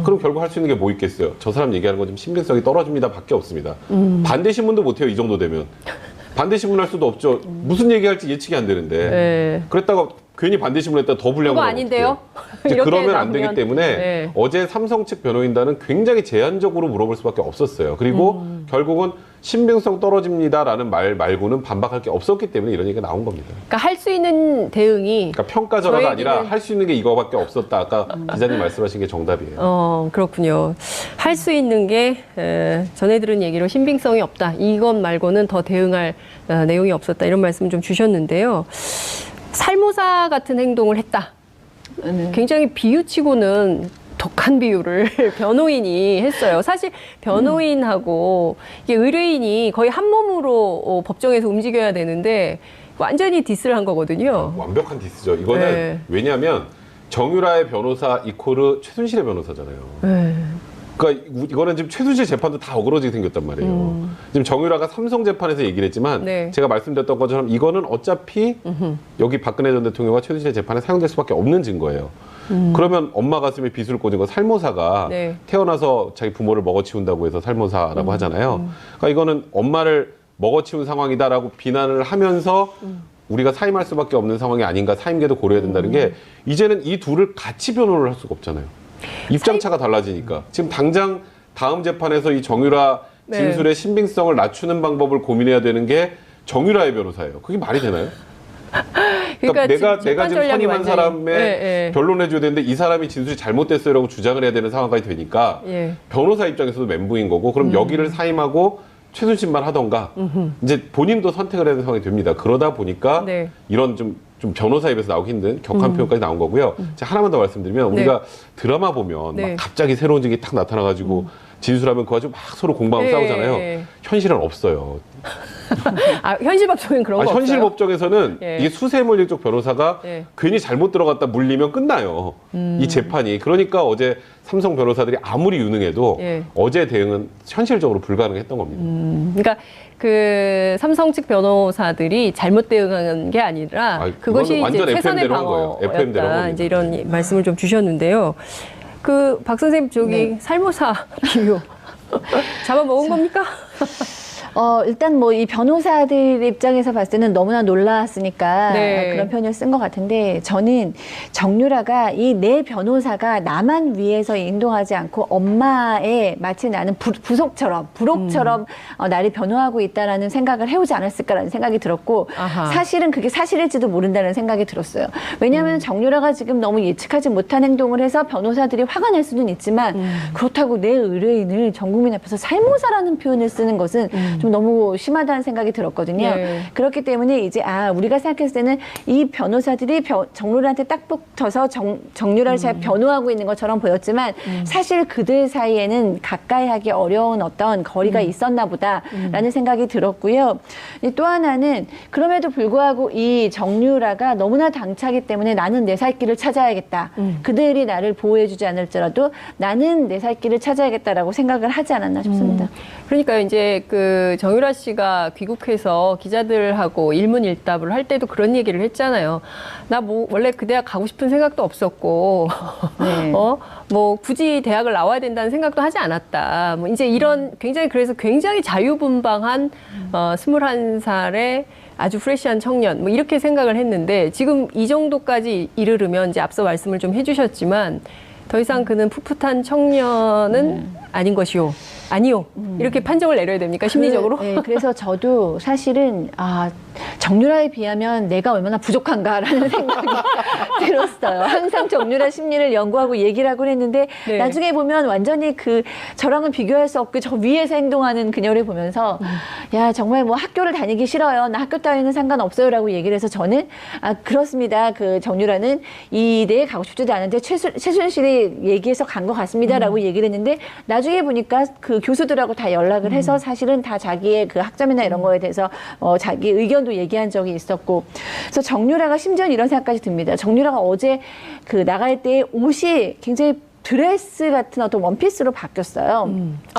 그럼 결국 할 수 있는 게 뭐 있겠어요? 저 사람 얘기하는 건 좀 신빙성이 떨어집니다. 밖에 없습니다. 반대 신문도 못해요. 이 정도 되면. 반대 신문 할 수도 없죠. 무슨 얘기할지 예측이 안 되는데. 네. 그랬다가 괜히 반대 신문 했다가 더 불리한 그거 건 아닌데요? 이제 이렇게 그러면 안 되기 나오면. 때문에 네. 어제 삼성 측 변호인단은 굉장히 제한적으로 물어볼 수밖에 없었어요. 그리고 결국은 신빙성 떨어집니다라는 말 말고는 반박할 게 없었기 때문에 이런 얘기가 나온 겁니다. 그러니까 할 수 있는 대응이 그러니까 평가절하가 아니라 저에게는 할 수 있는 게 이거밖에 없었다. 아까 기자님 말씀하신 게 정답이에요. 그렇군요. 할 수 있는 게 전해 들은 얘기로 신빙성이 없다. 이것 말고는 더 대응할 내용이 없었다. 이런 말씀 좀 주셨는데요. 살모사 같은 행동을 했다. 굉장히 비유치고는 독한 비유를 변호인이 했어요. 사실 변호인하고 이게 의뢰인이 거의 한 몸으로 법정에서 움직여야 되는데 완전히 디스를 한 거거든요. 완벽한 디스죠. 이거는 네. 왜냐하면 정유라의 변호사 이코르 최순실의 변호사잖아요. 네. 그러니까 이거는 지금 최순실 재판도 다 어그러지게 생겼단 말이에요. 지금 정유라가 삼성 재판에서 얘기를 했지만 네. 제가 말씀드렸던 것처럼 이거는 어차피 여기 박근혜 전 대통령과 최순실 재판에 사용될 수밖에 없는 증거예요. 그러면 엄마 가슴에 빗을 꽂은 거 살모사가 네. 태어나서 자기 부모를 먹어치운다고 해서 살모사라고 하잖아요. 그러니까 이거는 엄마를 먹어치운 상황이다라고 비난을 하면서 우리가 사임할 수밖에 없는 상황이 아닌가, 사임계도 고려해야 된다는 게 이제는 이 둘을 같이 변호를 할 수가 없잖아요. 입장차가 달라지니까. 지금 당장 다음 재판에서 이 정유라 네. 진술의 신빙성을 낮추는 방법을 고민해야 되는 게 정유라의 변호사예요. 그게 말이 되나요? 그러니까 내가 지금 선임한 사람의 변론해줘야 되는데 이 사람이 진술이 잘못됐어요라고 주장을 해야 되는 상황까지 되니까 예. 변호사 입장에서도 멘붕인 거고 그럼 여기를 사임하고 최순실만 하던가 이제 본인도 선택을 해야 되는 상황이 됩니다. 그러다 보니까 네. 이런 좀 변호사 입에서 나오기 힘든 격한 표현까지 나온 거고요. 제가 하나만 더 말씀드리면 네. 우리가 드라마 보면 네. 막 갑자기 새로운 증이 탁 나타나가지고 진술하면 그거 가지고 막 서로 공방하고 네. 싸우잖아요. 현실은 없어요. 아, 현실 법정엔 그런 거 없어요? 현실 법정에서는 예. 이게 수세물질 쪽 변호사가 예. 괜히 잘못 들어갔다 물리면 끝나요. 이 재판이. 그러니까 어제 삼성 변호사들이 아무리 유능해도 예. 어제 대응은 현실적으로 불가능했던 겁니다. 그러니까 그 삼성 측 변호사들이 잘못 대응한 게 아니라 그것이 그거는 이제 완전 최선의 FM대로 한 거예요. FM대로 한 방어였다. 겁니다. 이제 이런 말씀을 좀 주셨는데요. 그 박 선생님 저기 살모사 비유 잡아먹은 겁니까? 일단 뭐 이 변호사들 입장에서 봤을 때는 너무나 놀랐으니까 네. 그런 표현을 쓴 것 같은데 저는 정유라가 이 내 변호사가 나만 위해서 인도하지 않고 엄마의 마치 나는 부속처럼 나를 변호하고 있다라는 생각을 해오지 않았을까라는 생각이 들었고 아하. 사실은 그게 사실일지도 모른다는 생각이 들었어요. 왜냐하면 정유라가 지금 너무 예측하지 못한 행동을 해서 변호사들이 화가 날 수는 있지만 그렇다고 내 의뢰인을 전 국민 앞에서 살모사라는 표현을 쓰는 것은 좀 너무 심하다는 생각이 들었거든요. 네. 그렇기 때문에 이제 우리가 생각했을 때는 이 변호사들이 정유라한테 딱 붙어서 정유라를 잘 변호하고 있는 것처럼 보였지만 사실 그들 사이에는 가까이 하기 어려운 어떤 거리가 있었나 보다라는 생각이 들었고요. 또 하나는 그럼에도 불구하고 이 정유라가 너무나 당차기 때문에 나는 내 살 길을 찾아야겠다. 그들이 나를 보호해주지 않을지라도 나는 내 살 길을 찾아야겠다라고 생각을 하지 않았나 싶습니다. 그러니까 이제 그 정유라 씨가 귀국해서 기자들하고 일문일답을 할 때도 그런 얘기를 했잖아요. 나 뭐 원래 그 대학 가고 싶은 생각도 없었고, 네. 뭐 굳이 대학을 나와야 된다는 생각도 하지 않았다. 뭐 이제 이런 그래서 굉장히 자유분방한 21살의 아주 프레시한 청년 뭐 이렇게 생각을 했는데 지금 이 정도까지 이르르면 이제 앞서 말씀을 좀 해주셨지만 더 이상 그는 풋풋한 청년은 아닌 것이요. 아니요. 이렇게 판정을 내려야 됩니까? 심리적으로? 그래서 저도 사실은 정유라에 비하면 내가 얼마나 부족한가라는 생각이 들었어요. 항상 정유라 심리를 연구하고 얘기를 하곤 했는데 네. 나중에 보면 완전히 저랑은 비교할 수 없고 저 위에서 행동하는 그녀를 보면서 야 정말 뭐 학교를 다니기 싫어요. 나 학교 따위는 상관없어요라고 얘기를 해서 저는 그렇습니다. 그 정유라는 이 대에 가고 싶지도 않은데 최순실이 얘기해서 간 것 같습니다라고 얘기를 했는데 나중에 보니까 그 교수들하고 다 연락을 해서 사실은 다 자기의 그 학점이나 이런 거에 대해서 자기 의견도 얘기한 적이 있었고 그래서 정유라가 심지어는 이런 생각까지 듭니다. 정유라가 어제 나갈 때 옷이 굉장히 드레스 같은 어떤 원피스로 바뀌었어요.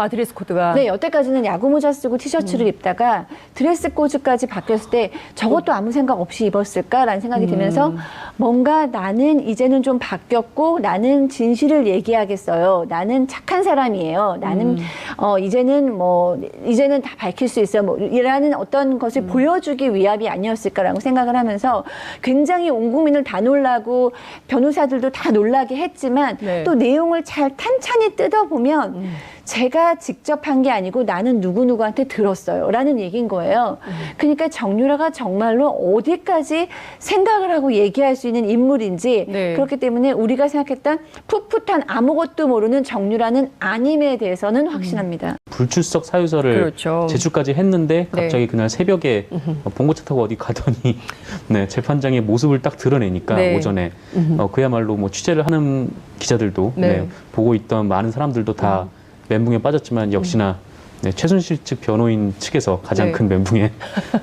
드레스 코드가. 네, 여태까지는 야구 모자 쓰고 티셔츠를 입다가 드레스 코드까지 바뀌었을 때 저것도 아무 생각 없이 입었을까라는 생각이 들면서 뭔가 나는 이제는 좀 바뀌었고 나는 진실을 얘기하겠어요. 나는 착한 사람이에요. 나는 이제는 다 밝힐 수 있어요. 뭐 이라는 어떤 것을 보여주기 위함이 아니었을까라고 생각을 하면서 굉장히 온 국민을 다 놀라고 변호사들도 다 놀라게 했지만 네. 또 내용을 잘 탄탄히 뜯어보면 제가 직접 한 게 아니고 나는 누구누구한테 들었어요 라는 얘기인 거예요. 그러니까 정유라가 정말로 어디까지 생각을 하고 얘기할 수 있는 인물인지 네. 그렇기 때문에 우리가 생각했던 풋풋한 아무것도 모르는 정유라는 아님에 대해서는 확신합니다. 불출석 사유서를 그렇죠. 제출까지 했는데 갑자기 네. 그날 새벽에 봉고차 타고 어디 가더니 네, 재판장의 모습을 딱 드러내니까 네. 오전에 그야말로 뭐 취재를 하는 기자들도 네. 네, 보고 있던 많은 사람들도 다 멘붕에 빠졌지만 역시나 네, 최순실 측 변호인 측에서 가장 네. 큰 멘붕에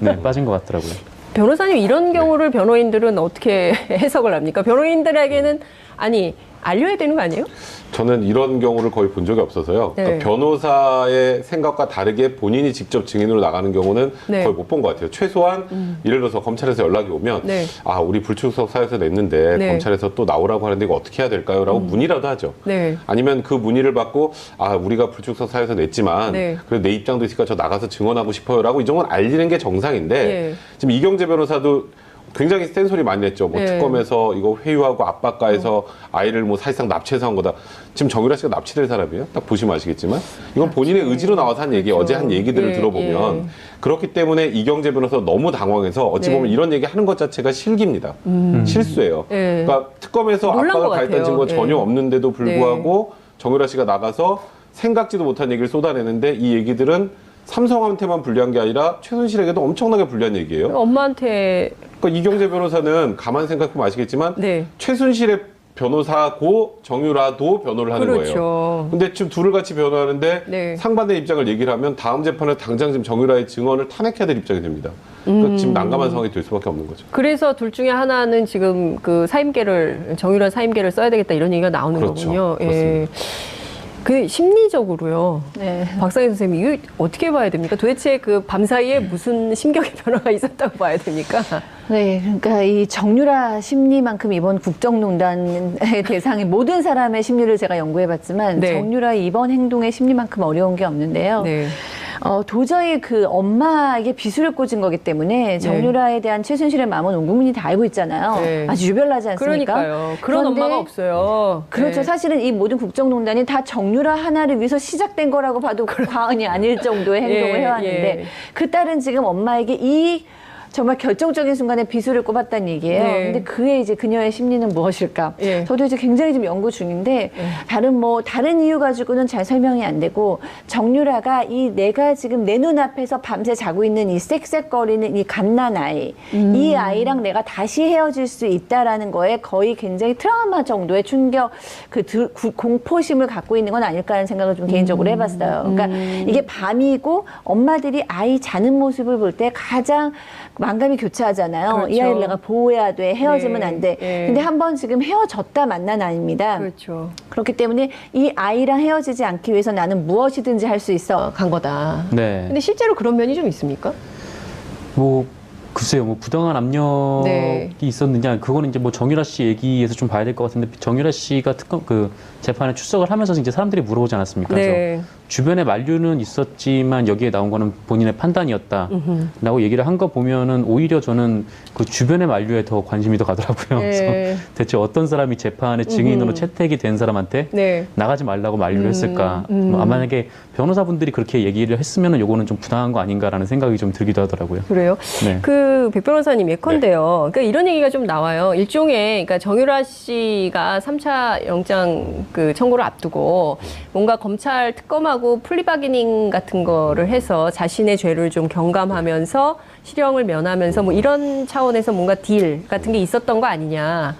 네, 빠진 것 같더라고요. 변호사님 이런 경우를 변호인들은 어떻게 해석을 합니까? 변호인들에게는 아니 알려야 되는 거 아니에요? 저는 이런 경우를 거의 본 적이 없어서요. 네. 그러니까 변호사의 생각과 다르게 본인이 직접 증인으로 나가는 경우는 네. 거의 못 본 것 같아요. 최소한 예를 들어서 검찰에서 연락이 오면 네. 아 우리 불출석 사유서 냈는데 네. 검찰에서 또 나오라고 하는데 이거 어떻게 해야 될까요? 라고 문의라도 하죠. 네. 아니면 그 문의를 받고 아 우리가 불출석 사유서 냈지만 네. 그래도 내 입장도 있으니까 저 나가서 증언하고 싶어요 라고 이 정도는 알리는 게 정상인데 네. 지금 이경재 변호사도 굉장히 센 소리 많이 냈죠. 뭐 네. 특검에서 이거 회유하고 압박가해서 아이를 뭐 사실상 납치해서 한 거다. 지금 정유라 씨가 납치될 사람이에요. 딱 보시면 아시겠지만 이건 본인의 의지로 나와서 한 얘기, 그렇죠. 어제 한 얘기들을 예, 들어보면 예. 그렇기 때문에 이경재 변호사 너무 당황해서 어찌 네. 보면 이런 얘기 하는 것 자체가 실기입니다. 실수예요. 예. 그러니까 특검에서 놀란 압박을 것 가했다는 같아요. 증거가 전혀 예. 없는데도 불구하고 정유라 씨가 나가서 생각지도 못한 얘기를 쏟아내는데 이 얘기들은 삼성한테만 불리한 게 아니라 최순실에게도 엄청나게 불리한 얘기예요. 엄마한테 그러니까 이경재 변호사는 가만 생각해보면 아시겠지만 네. 최순실의 변호사고 정유라도 변호를 하는 그렇죠. 거예요. 근데 지금 둘을 같이 변호하는데 네. 상반된 입장을 얘기를 하면 다음 재판에 당장 지금 정유라의 증언을 탄핵해야 될 입장이 됩니다. 그러니까 지금 난감한 상황이 될 수밖에 없는 거죠. 그래서 둘 중에 하나는 지금 그 사임계를 정유라 사임계를 써야 되겠다 이런 얘기가 나오는 그렇죠. 거군요. 예. 그렇습니다. 그 심리적으로요. 네. 박상희 선생님 이거 어떻게 봐야 됩니까? 도대체 그 밤사이에 무슨 심경의 변화가 있었다고 봐야 됩니까? 네, 그러니까 이 정유라 심리만큼 이번 국정농단의 대상인 모든 사람의 심리를 제가 연구해봤지만 네. 정유라 이번 행동의 심리만큼 어려운 게 없는데요. 네. 도저히 그 엄마에게 비수를 꽂은 거기 때문에 정유라에 대한 최순실의 마음은 온 국민이 다 알고 있잖아요. 네. 아주 유별나지 않습니까? 그러니까요. 그런 그런데 엄마가 없어요. 그렇죠. 네. 사실은 이 모든 국정농단이 다 정유라 하나를 위해서 시작된 거라고 봐도 과언이 아닐 정도의 행동을 예, 해왔는데 예. 그 딸은 지금 엄마에게 이 정말 결정적인 순간에 비수를 꼽았다는 얘기예요. 네. 근데 그의 이제 그녀의 심리는 무엇일까? 예. 저도 이제 굉장히 좀 연구 중인데 다른 이유 가지고는 잘 설명이 안 되고 정유라가 이 내가 지금 내 눈앞에서 밤새 자고 있는 이 쌕쌕거리는 이 갓난 아이, 이 아이랑 내가 다시 헤어질 수 있다라는 거에 거의 굉장히 트라우마 정도의 충격, 공포심을 갖고 있는 건 아닐까 하는 생각을 좀 개인적으로 해봤어요. 그러니까 이게 밤이고 엄마들이 아이 자는 모습을 볼 때 가장 만감이 교차하잖아요. 그렇죠. 이 아이를 내가 보호해야 돼. 헤어지면 네. 안 돼. 네. 근데 한번 지금 헤어졌다 만난 아이입니다. 그렇죠. 그렇기 때문에 이 아이랑 헤어지지 않기 위해서 나는 무엇이든지 할 수 있어. 간 거다. 네. 근데 실제로 그런 면이 좀 있습니까? 뭐 글쎄요, 뭐 부당한 압력이 네. 있었느냐, 그거는 이제 뭐 정유라 씨 얘기에서 좀 봐야 될 것 같은데, 정유라 씨가 특검 그 재판에 출석을 하면서 이제 사람들이 물어보지 않았습니까? 네. 그래서 주변에 만류는 있었지만 여기에 나온 거는 본인의 판단이었다라고 얘기를 한 거 보면은 오히려 저는 그 주변의 만류에 더 관심이 더 가더라고요. 네. 그래서 대체 어떤 사람이 재판에 증인으로 채택이 된 사람한테 네. 나가지 말라고 만류를 했을까? 뭐 만약에 변호사분들이 그렇게 얘기를 했으면은 요거는 좀 부당한 거 아닌가라는 생각이 좀 들기도 하더라고요. 그래요? 네. 백 변호사님 예컨대요. 그러니까 이런 얘기가 좀 나와요. 일종의 그러니까 정유라 씨가 3차 영장 그 청구를 앞두고 뭔가 검찰 특검하고 플리바게닝 같은 거를 해서 자신의 죄를 좀 경감하면서 실형을 면하면서 뭐 이런 차원에서 뭔가 딜 같은 게 있었던 거 아니냐.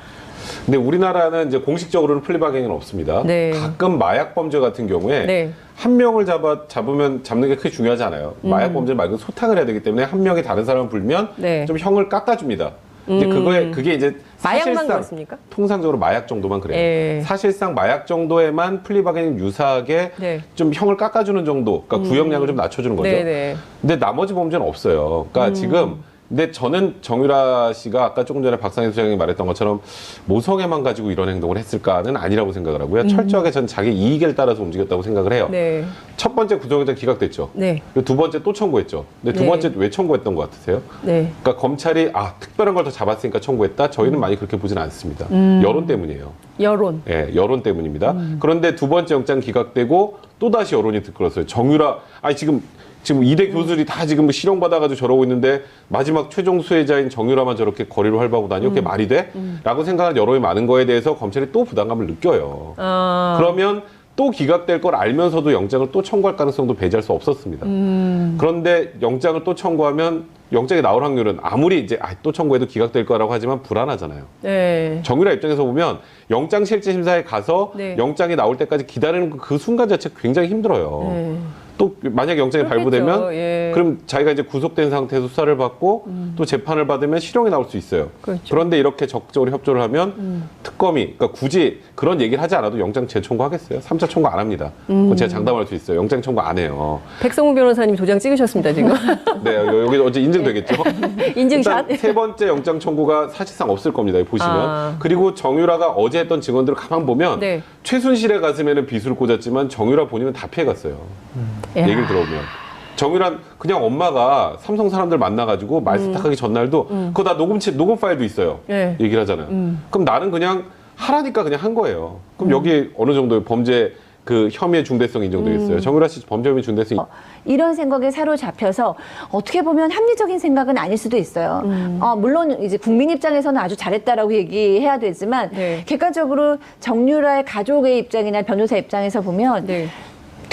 근데 우리나라는 이제 공식적으로는 플리바게닝은 없습니다. 네. 가끔 마약 범죄 같은 경우에 네. 한 명을 잡으면 잡는 게 크게 중요하지 않아요. 마약 범죄 말고 소탕을 해야 되기 때문에 한 명이 다른 사람을 불면 네. 좀 형을 깎아줍니다. 근데 그게 이제 마약만 사실상 그렇습니까? 통상적으로 마약 정도만 그래요. 예. 사실상 마약 정도에만 플리바게닝 유사하게 네. 좀 형을 깎아주는 정도, 그러니까 구형량을 좀 낮춰주는 거죠. 네네. 근데 나머지 범죄는 없어요. 그러니까 지금 근데 저는 정유라 씨가 아까 조금 전에 박상희 소장이 말했던 것처럼 모성애만 가지고 이런 행동을 했을까는 아니라고 생각을 하고요. 철저하게 전 자기 이익에 따라서 움직였다고 생각을 해요. 네. 첫 번째 구속영장 기각됐죠. 네. 그리고 두 번째 또 청구했죠. 근데 두 네. 번째 왜 청구했던 것 같으세요? 네. 그러니까 검찰이 특별한 걸 더 잡았으니까 청구했다. 저희는 많이 그렇게 보진 않습니다. 여론 때문이에요. 여론. 예, 여론 때문입니다. 그런데 두 번째 영장 기각되고 또 다시 여론이 들끓었어요. 정유라, 지금 이대 교수들이 다 지금 뭐 실형받아가지고 저러고 있는데 마지막 최종 수혜자인 정유라만 저렇게 거리로 활보하고 다녀? 그게 말이 돼? 라고 생각하는 여론이 많은 거에 대해서 검찰이 또 부담감을 느껴요. 그러면 또 기각될 걸 알면서도 영장을 또 청구할 가능성도 배제할 수 없었습니다. 그런데 영장을 또 청구하면 영장이 나올 확률은 아무리 이제 또 청구해도 기각될 거라고 하지만 불안하잖아요. 네. 정유라 입장에서 보면 영장실질심사에 가서 네. 영장이 나올 때까지 기다리는 그 순간 자체가 굉장히 힘들어요. 네. 또 만약에 영장이 그렇겠죠. 발부되면 예. 그럼 자기가 이제 구속된 상태에서 수사를 받고 또 재판을 받으면 실형이 나올 수 있어요. 그렇죠. 그런데 이렇게 적극적으로 협조를 하면 특검이 그러니까 굳이 그런 얘기를 하지 않아도 영장 재청구하겠어요? 3차 청구 안 합니다. 그건 제가 장담할 수 있어요. 영장 청구 안 해요. 백성훈 변호사님 도장 찍으셨습니다, 지금. 네, 여기 어제 인증되겠죠? 인증샷. 일단 세 번째 영장 청구가 사실상 없을 겁니다. 여기 보시면. 아. 그리고 정유라가 어제 했던 증언들을 가만 보면 네. 최순실의 가슴에는 비수를 꽂았지만 정유라 본인은 다 피해갔어요. 야. 얘기를 들어보면. 정유란 그냥 엄마가 삼성 사람들 만나가지고 말 세탁하기 전날도 그거 다 녹음 파일도 있어요. 네. 얘기를 하잖아요. 그럼 나는 그냥 하라니까 그냥 한 거예요. 그럼 여기 어느 정도의 범죄 그 혐의의 중대성이 인정되겠어요. 정유라 씨 범죄 혐의 중대성이 이런 생각에 사로잡혀서 어떻게 보면 합리적인 생각은 아닐 수도 있어요. 물론 이제 국민 입장에서는 아주 잘했다라고 얘기해야 되지만 네. 객관적으로 정유라의 가족의 입장이나 변호사 입장에서 보면 네.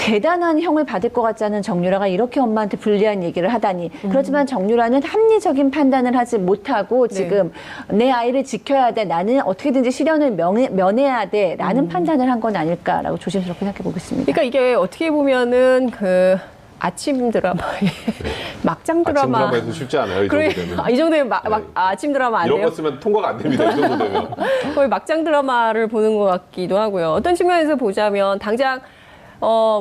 대단한 형을 받을 것 같지 않은 정유라가 이렇게 엄마한테 불리한 얘기를 하다니. 그렇지만 정유라는 합리적인 판단을 하지 못하고 지금 내 아이를 지켜야 돼. 나는 어떻게든지 시련을 면해야 돼. 라는 판단을 한 건 아닐까라고 조심스럽게 생각해 보겠습니다. 그러니까 이게 어떻게 보면은 그 아침 드라마의 막장 아침 드라마. 드라마에서 쉽지 않아요. 이 정도 되면. 이 정도면 아침 드라마 안 이런 돼요? 거 쓰면 통과가 안 됩니다. 이 정도 되면. 거의 막장 드라마를 보는 것 같기도 하고요. 어떤 측면에서 보자면 당장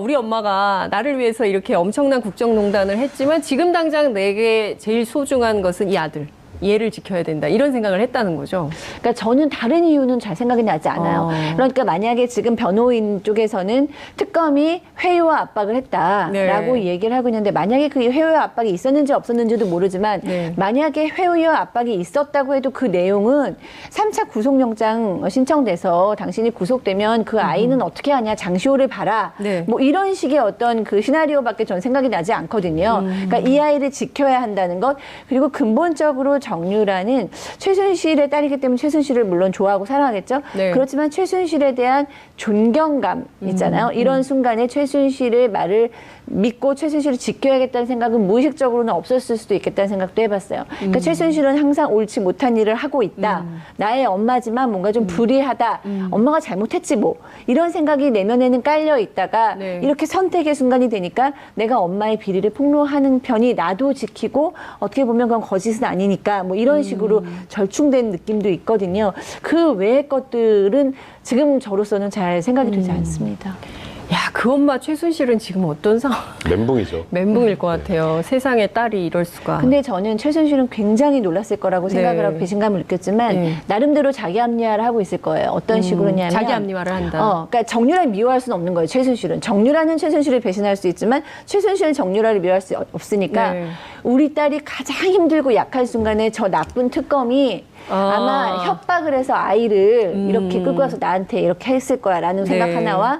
우리 엄마가 나를 위해서 이렇게 엄청난 국정농단을 했지만 지금 당장 내게 제일 소중한 것은 이 아들. 얘를 지켜야 된다. 이런 생각을 했다는 거죠. 그러니까 저는 다른 이유는 잘 생각이 나지 않아요. 그러니까 만약에 지금 변호인 쪽에서는 특검이 회유와 압박을 했다라고 네. 얘기를 하고 있는데 만약에 그 회유와 압박이 있었는지 없었는지도 모르지만 네. 만약에 회유와 압박이 있었다고 해도 그 내용은 3차 구속영장 신청돼서 당신이 구속되면 그 아이는 어떻게 하냐 장시호를 봐라. 네. 뭐 이런 식의 어떤 그 시나리오밖에 전 생각이 나지 않거든요. 그러니까 이 아이를 지켜야 한다는 것 그리고 근본적으로 정유라는 최순실의 딸이기 때문에 최순실을 물론 좋아하고 사랑하겠죠. 네. 그렇지만 최순실에 대한 존경감 있잖아요. 이런 순간에 최순실의 말을 믿고 최순실을 지켜야겠다는 생각은 무의식적으로는 없었을 수도 있겠다는 생각도 해봤어요. 그러니까 최순실은 항상 옳지 못한 일을 하고 있다. 나의 엄마지만 뭔가 좀 불의하다. 엄마가 잘못했지 뭐. 이런 생각이 내면에는 깔려 있다가 네. 이렇게 선택의 순간이 되니까 내가 엄마의 비리를 폭로하는 편이 나도 지키고 어떻게 보면 그건 거짓은 아니니까 뭐 이런 식으로 절충된 느낌도 있거든요. 그 외의 것들은 지금 저로서는 잘 생각이 되지 않습니다. 야, 그 엄마 최순실은 지금 어떤 상황? 멘붕이죠. 멘붕일 것 같아요. 세상에 딸이 이럴 수가. 근데 저는 최순실은 굉장히 놀랐을 거라고 생각을 네. 하고 배신감을 느꼈지만 네. 나름대로 자기 합리화를 하고 있을 거예요. 어떤 식으로냐면 자기 합리화를 한다. 그러니까 정유라를 미워할 수는 없는 거예요. 최순실은 정유라는 최순실을 배신할 수 있지만 최순실은 정유라를 미워할 수 없으니까 네. 우리 딸이 가장 힘들고 약한 순간에 저 나쁜 특검이 아마 협박을 해서 아이를 이렇게 끌고 와서 나한테 이렇게 했을 거야라는 생각 네. 하나와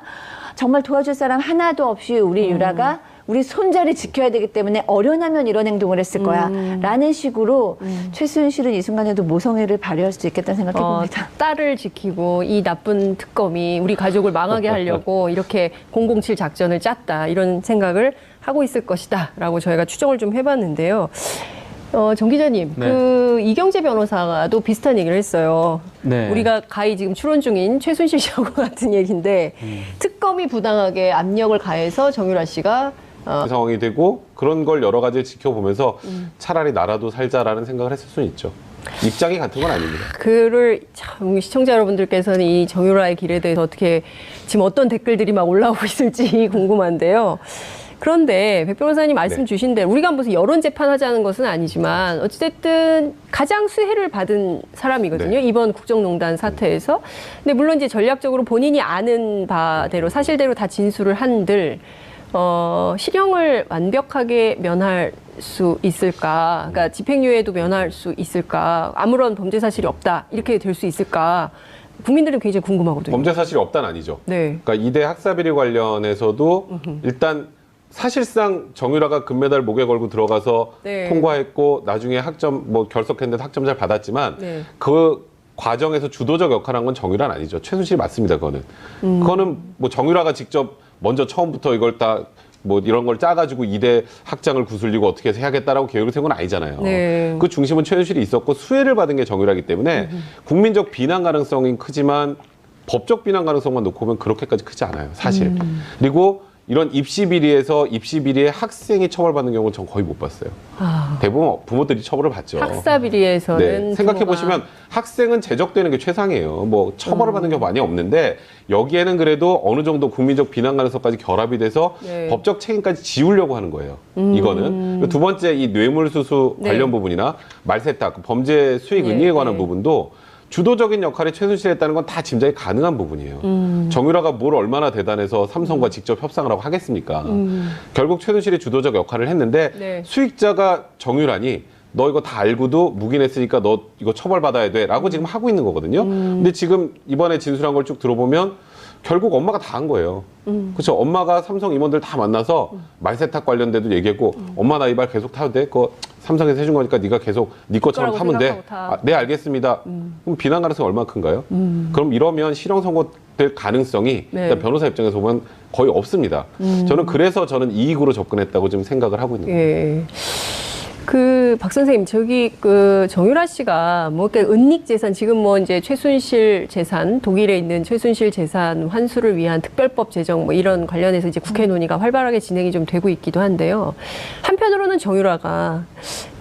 정말 도와줄 사람 하나도 없이 우리 유라가 우리 손자를 지켜야 되기 때문에 어련하면 이런 행동을 했을 거야 라는 식으로 최순실은 이 순간에도 모성애를 발휘할 수 있겠다는 생각이 듭니다. 딸을 지키고 이 나쁜 특검이 우리 가족을 망하게 하려고 이렇게 007 작전을 짰다. 이런 생각을 하고 있을 것이다. 라고 저희가 추정을 좀 해봤는데요. 정 기자님, 네. 그 이경재 변호사도 비슷한 얘기를 했어요. 네. 우리가 가히 지금 추론 중인 최순실 씨하고 같은 얘기인데 특검이 부당하게 압력을 가해서 정유라 씨가 그 상황이 되고 그런 걸 여러 가지 지켜보면서 차라리 나라도 살자라는 생각을 했을 수는 있죠. 입장이 같은 건 아닙니다. 그를 참 시청자 여러분들께서는 이 정유라의 길에 대해서 어떻게 지금 어떤 댓글들이 막 올라오고 있을지 궁금한데요. 그런데 백 변호사님 말씀 주신 대로 우리가 무슨 여론 재판하자는 것은 아니지만 어찌됐든 가장 수혜를 받은 사람이거든요. 네. 이번 국정농단 사태에서. 근데 물론 이제 전략적으로 본인이 아는 바대로 사실대로 다 진술을 한들 실형을 완벽하게 면할 수 있을까? 그러니까 집행유예도 면할 수 있을까? 아무런 범죄 사실이 없다. 이렇게 될 수 있을까? 국민들은 굉장히 궁금하거든요. 범죄 사실이 없다는 아니죠. 네. 그러니까 이대 학사비리 관련해서도 일단 사실상 정유라가 금메달 목에 걸고 들어가서 네. 통과했고 나중에 학점 뭐 결석했는데 학점 잘 받았지만 네. 그 과정에서 주도적 역할을 한 건 정유라는 아니죠. 최순실이 맞습니다. 그거는. 그거는 뭐 정유라가 직접 먼저 처음부터 이걸 다 뭐 이런 걸 짜가지고 이대 학장을 구슬리고 어떻게 해서 해야겠다라고 계획을 세운 건 아니잖아요. 네. 그 중심은 최순실이 있었고 수혜를 받은 게 정유라기 때문에 국민적 비난 가능성이 크지만 법적 비난 가능성만 놓고 보면 그렇게까지 크지 않아요. 사실. 그리고 이런 입시 비리에서 입시 비리에 학생이 처벌받는 경우는 전 거의 못 봤어요. 아, 대부분 부모들이 처벌을 받죠. 학사 비리에서는 네, 생각해 보시면 학생은 제적되는 게 최상이에요. 뭐 처벌을 받는 경우 많이 없는데 여기에는 그래도 어느 정도 국민적 비난 가능성까지 결합이 돼서 네. 법적 책임까지 지우려고 하는 거예요. 이거는 두 번째 이 뇌물수수 네. 관련 부분이나 말세탁 범죄 수익 네, 은닉에 관한 네. 부분도 주도적인 역할에 최순실이 했다는 건 다 짐작이 가능한 부분이에요. 정유라가 뭘 얼마나 대단해서 삼성과 직접 협상을 하고 하겠습니까? 결국 최순실이 주도적 역할을 했는데 네. 수익자가 정유라니 너 이거 다 알고도 묵인했으니까 너 이거 처벌받아야 돼 라고 지금 하고 있는 거거든요. 근데 지금 이번에 진술한 걸 쭉 들어보면 결국 엄마가 다 한 거예요. 그렇죠. 엄마가 삼성 임원들 다 만나서 말세탁 관련돼도 얘기했고 엄마 나 이 말 계속 타도 돼? 그거 삼성에서 해준 거니까 네가 계속 네 것처럼 거라고 타면 돼. 생각하고 타. 아, 네 알겠습니다. 그럼 비난 가능성이 얼마나 큰가요? 그럼 이러면 실형 선고될 가능성이 네. 일단 변호사 입장에서 보면 거의 없습니다. 저는 이익으로 접근했다고 지금 생각을 하고 있는 거예요. 예. 박 선생님, 저기, 정유라 씨가 뭐, 은닉 재산, 지금 뭐 이제 최순실 재산, 독일에 있는 최순실 재산 환수를 위한 특별법 제정 뭐 이런 관련해서 이제 국회 논의가 활발하게 진행이 좀 되고 있기도 한데요. 한편으로는 정유라가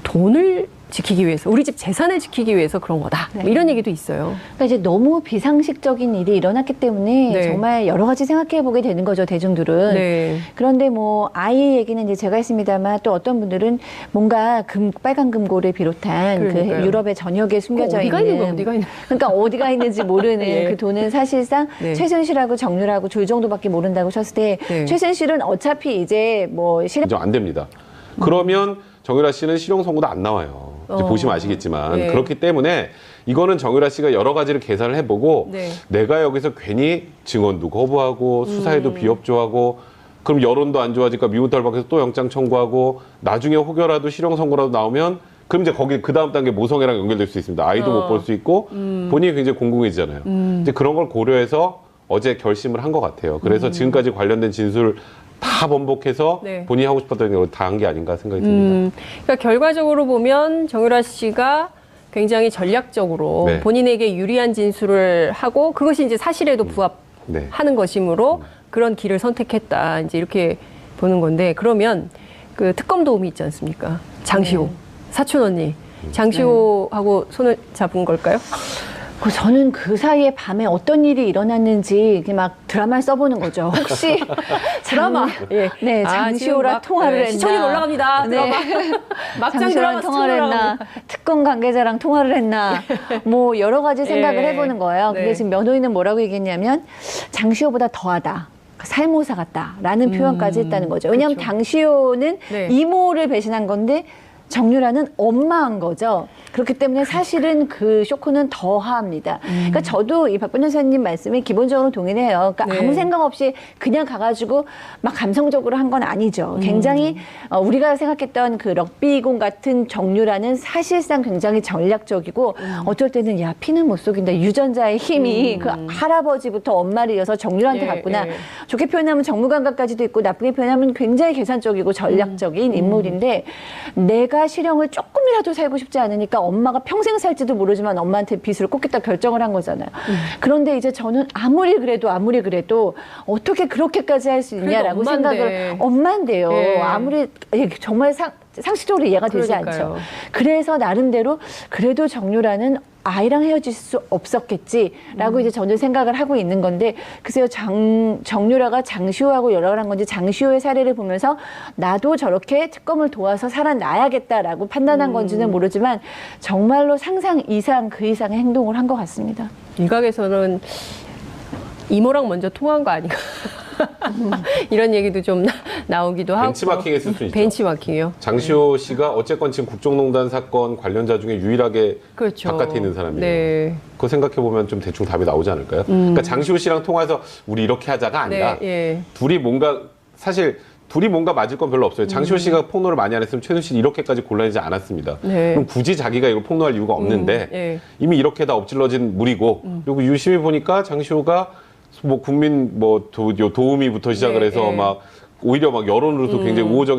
돈을 지키기 위해서, 우리 집 재산을 지키기 위해서 그런 거다. 뭐 이런 얘기도 있어요. 그러니까 이제 너무 비상식적인 일이 일어났기 때문에 네. 정말 여러 가지 생각해 보게 되는 거죠, 대중들은. 네. 그런데 뭐 아이 얘기는 이제 제가 했습니다만 또 어떤 분들은 뭔가 빨간 금고를 비롯한 그러니까요. 그 유럽의 전역에 숨겨져 어디가 있는 거야, 어디가 있는 그러니까 어디가 있는지 모르는 예. 그 돈은 사실상 네. 최순실하고 정유라고 둘 정도밖에 모른다고 쳤을 때 네. 최순실은 어차피 이제 뭐 실형 인정 안 됩니다. 그러면 정유라 씨는 실형 선고도 안 나와요. 이제 보시면 아시겠지만 네. 그렇기 때문에 이거는 정유라 씨가 여러 가지를 계산을 해보고 네. 내가 여기서 괜히 증언도 거부하고 수사에도 비협조하고 그럼 여론도 안 좋아지니까 미문털박해서 또 영장 청구하고 나중에 혹여라도 실형 선고라도 나오면 그럼 이제 거기 그 다음 단계 모성애랑 연결될 수 있습니다. 아이도 못 볼 수 있고 본인이 굉장히 공공해지잖아요. 이제 그런 걸 고려해서 어제 결심을 한 것 같아요. 그래서 지금까지 관련된 진술 다 번복해서 네. 본인이 하고 싶었던 걸 다 한 게 아닌가 생각이 듭니다. 그러니까 결과적으로 보면 정유라 씨가 굉장히 전략적으로 네. 본인에게 유리한 진술을 하고 그것이 이제 사실에도 부합하는 네. 것이므로 그런 길을 선택했다. 이제 이렇게 보는 건데 그러면 그 특검 도움이 있지 않습니까? 장시호 사촌 언니 장시호하고 손을 잡은 걸까요? 저는 그 사이에 밤에 어떤 일이 일어났는지 이렇게 막 드라마를 써보는 거죠. 혹시 드라마. 예. 네, 아, 장시호랑 지금 막, 통화를 했나? 시청률 올라갑니다. 네. 드라마. 막장 드라마 장시호랑 통화를 했나? 올라갑니다. 특검 관계자랑 통화를 했나? 뭐 여러 가지 생각을 예. 해보는 거예요. 근데 네. 지금 변호인은 뭐라고 얘기했냐면 장시호보다 더하다. 살모사 같다라는 표현까지 했다는 거죠. 왜냐하면 그렇죠. 장시호는 네. 이모를 배신한 건데 정유라는 엄마한 거죠. 그렇기 때문에 사실은 그 쇼크는 더합니다. 그러니까 저도 이 박 변호사님 말씀에 기본적으로 동의를 해요. 그러니까 네. 아무 생각 없이 그냥 가가지고 막 감성적으로 한 건 아니죠. 굉장히 우리가 생각했던 그 럭비공 같은 정유라는 사실상 굉장히 전략적이고 어쩔 때는 야 피는 못 속인다. 유전자의 힘이 그 할아버지부터 엄마를 이어서 정유라한테 예, 갔구나. 예. 좋게 표현하면 정무감각까지도 있고 나쁘게 표현하면 굉장히 계산적이고 전략적인 인물인데 내가 실형을 조금이라도 살고 싶지 않으니까 엄마가 평생 살지도 모르지만 엄마한테 빚을 꽂겠다 결정을 한 거잖아요. 그런데 이제 저는 아무리 그래도 어떻게 그렇게까지 할 수 있냐라고 그래도 생각을 엄마인데요. 예. 아무리 정말 상식적으로 이해가 되지 그러니까요. 않죠. 그래서 나름대로 그래도 정유라는 아이랑 헤어질 수 없었겠지라고 이제 저는 생각을 하고 있는 건데 글쎄요 정유라가 장시호하고 연락을 한 건지 장시호의 사례를 보면서 나도 저렇게 특검을 도와서 살아나야겠다라고 판단한 건지는 모르지만 정말로 상상 이상 그 이상의 행동을 한 것 같습니다. 일각에서는 이모랑 먼저 통화한 거 아닌가 이런 얘기도 좀 나오기도 하고 벤치마킹 했을 수 있죠. 벤치마킹이요. 장시호 씨가 어쨌건 지금 국정농단 사건 관련자 중에 유일하게 그렇죠. 바깥에 있는 사람이에요. 네. 그거 생각해보면 좀 대충 답이 나오지 않을까요? 그러니까 장시호 씨랑 통화해서 우리 이렇게 하자가 아니라 네, 예. 둘이 뭔가 맞을 건 별로 없어요. 장시호 씨가 폭로를 많이 안 했으면 최순실이 이렇게까지 곤란하지 않았습니다. 네. 그럼 굳이 자기가 이걸 폭로할 이유가 없는데 예. 이미 이렇게 다 엎질러진 물이고 그리고 유심히 보니까 장시호가 뭐 국민 뭐 도우미부터 시작을 네, 해서 네. 막 오히려 막 여론으로서 굉장히 우호적인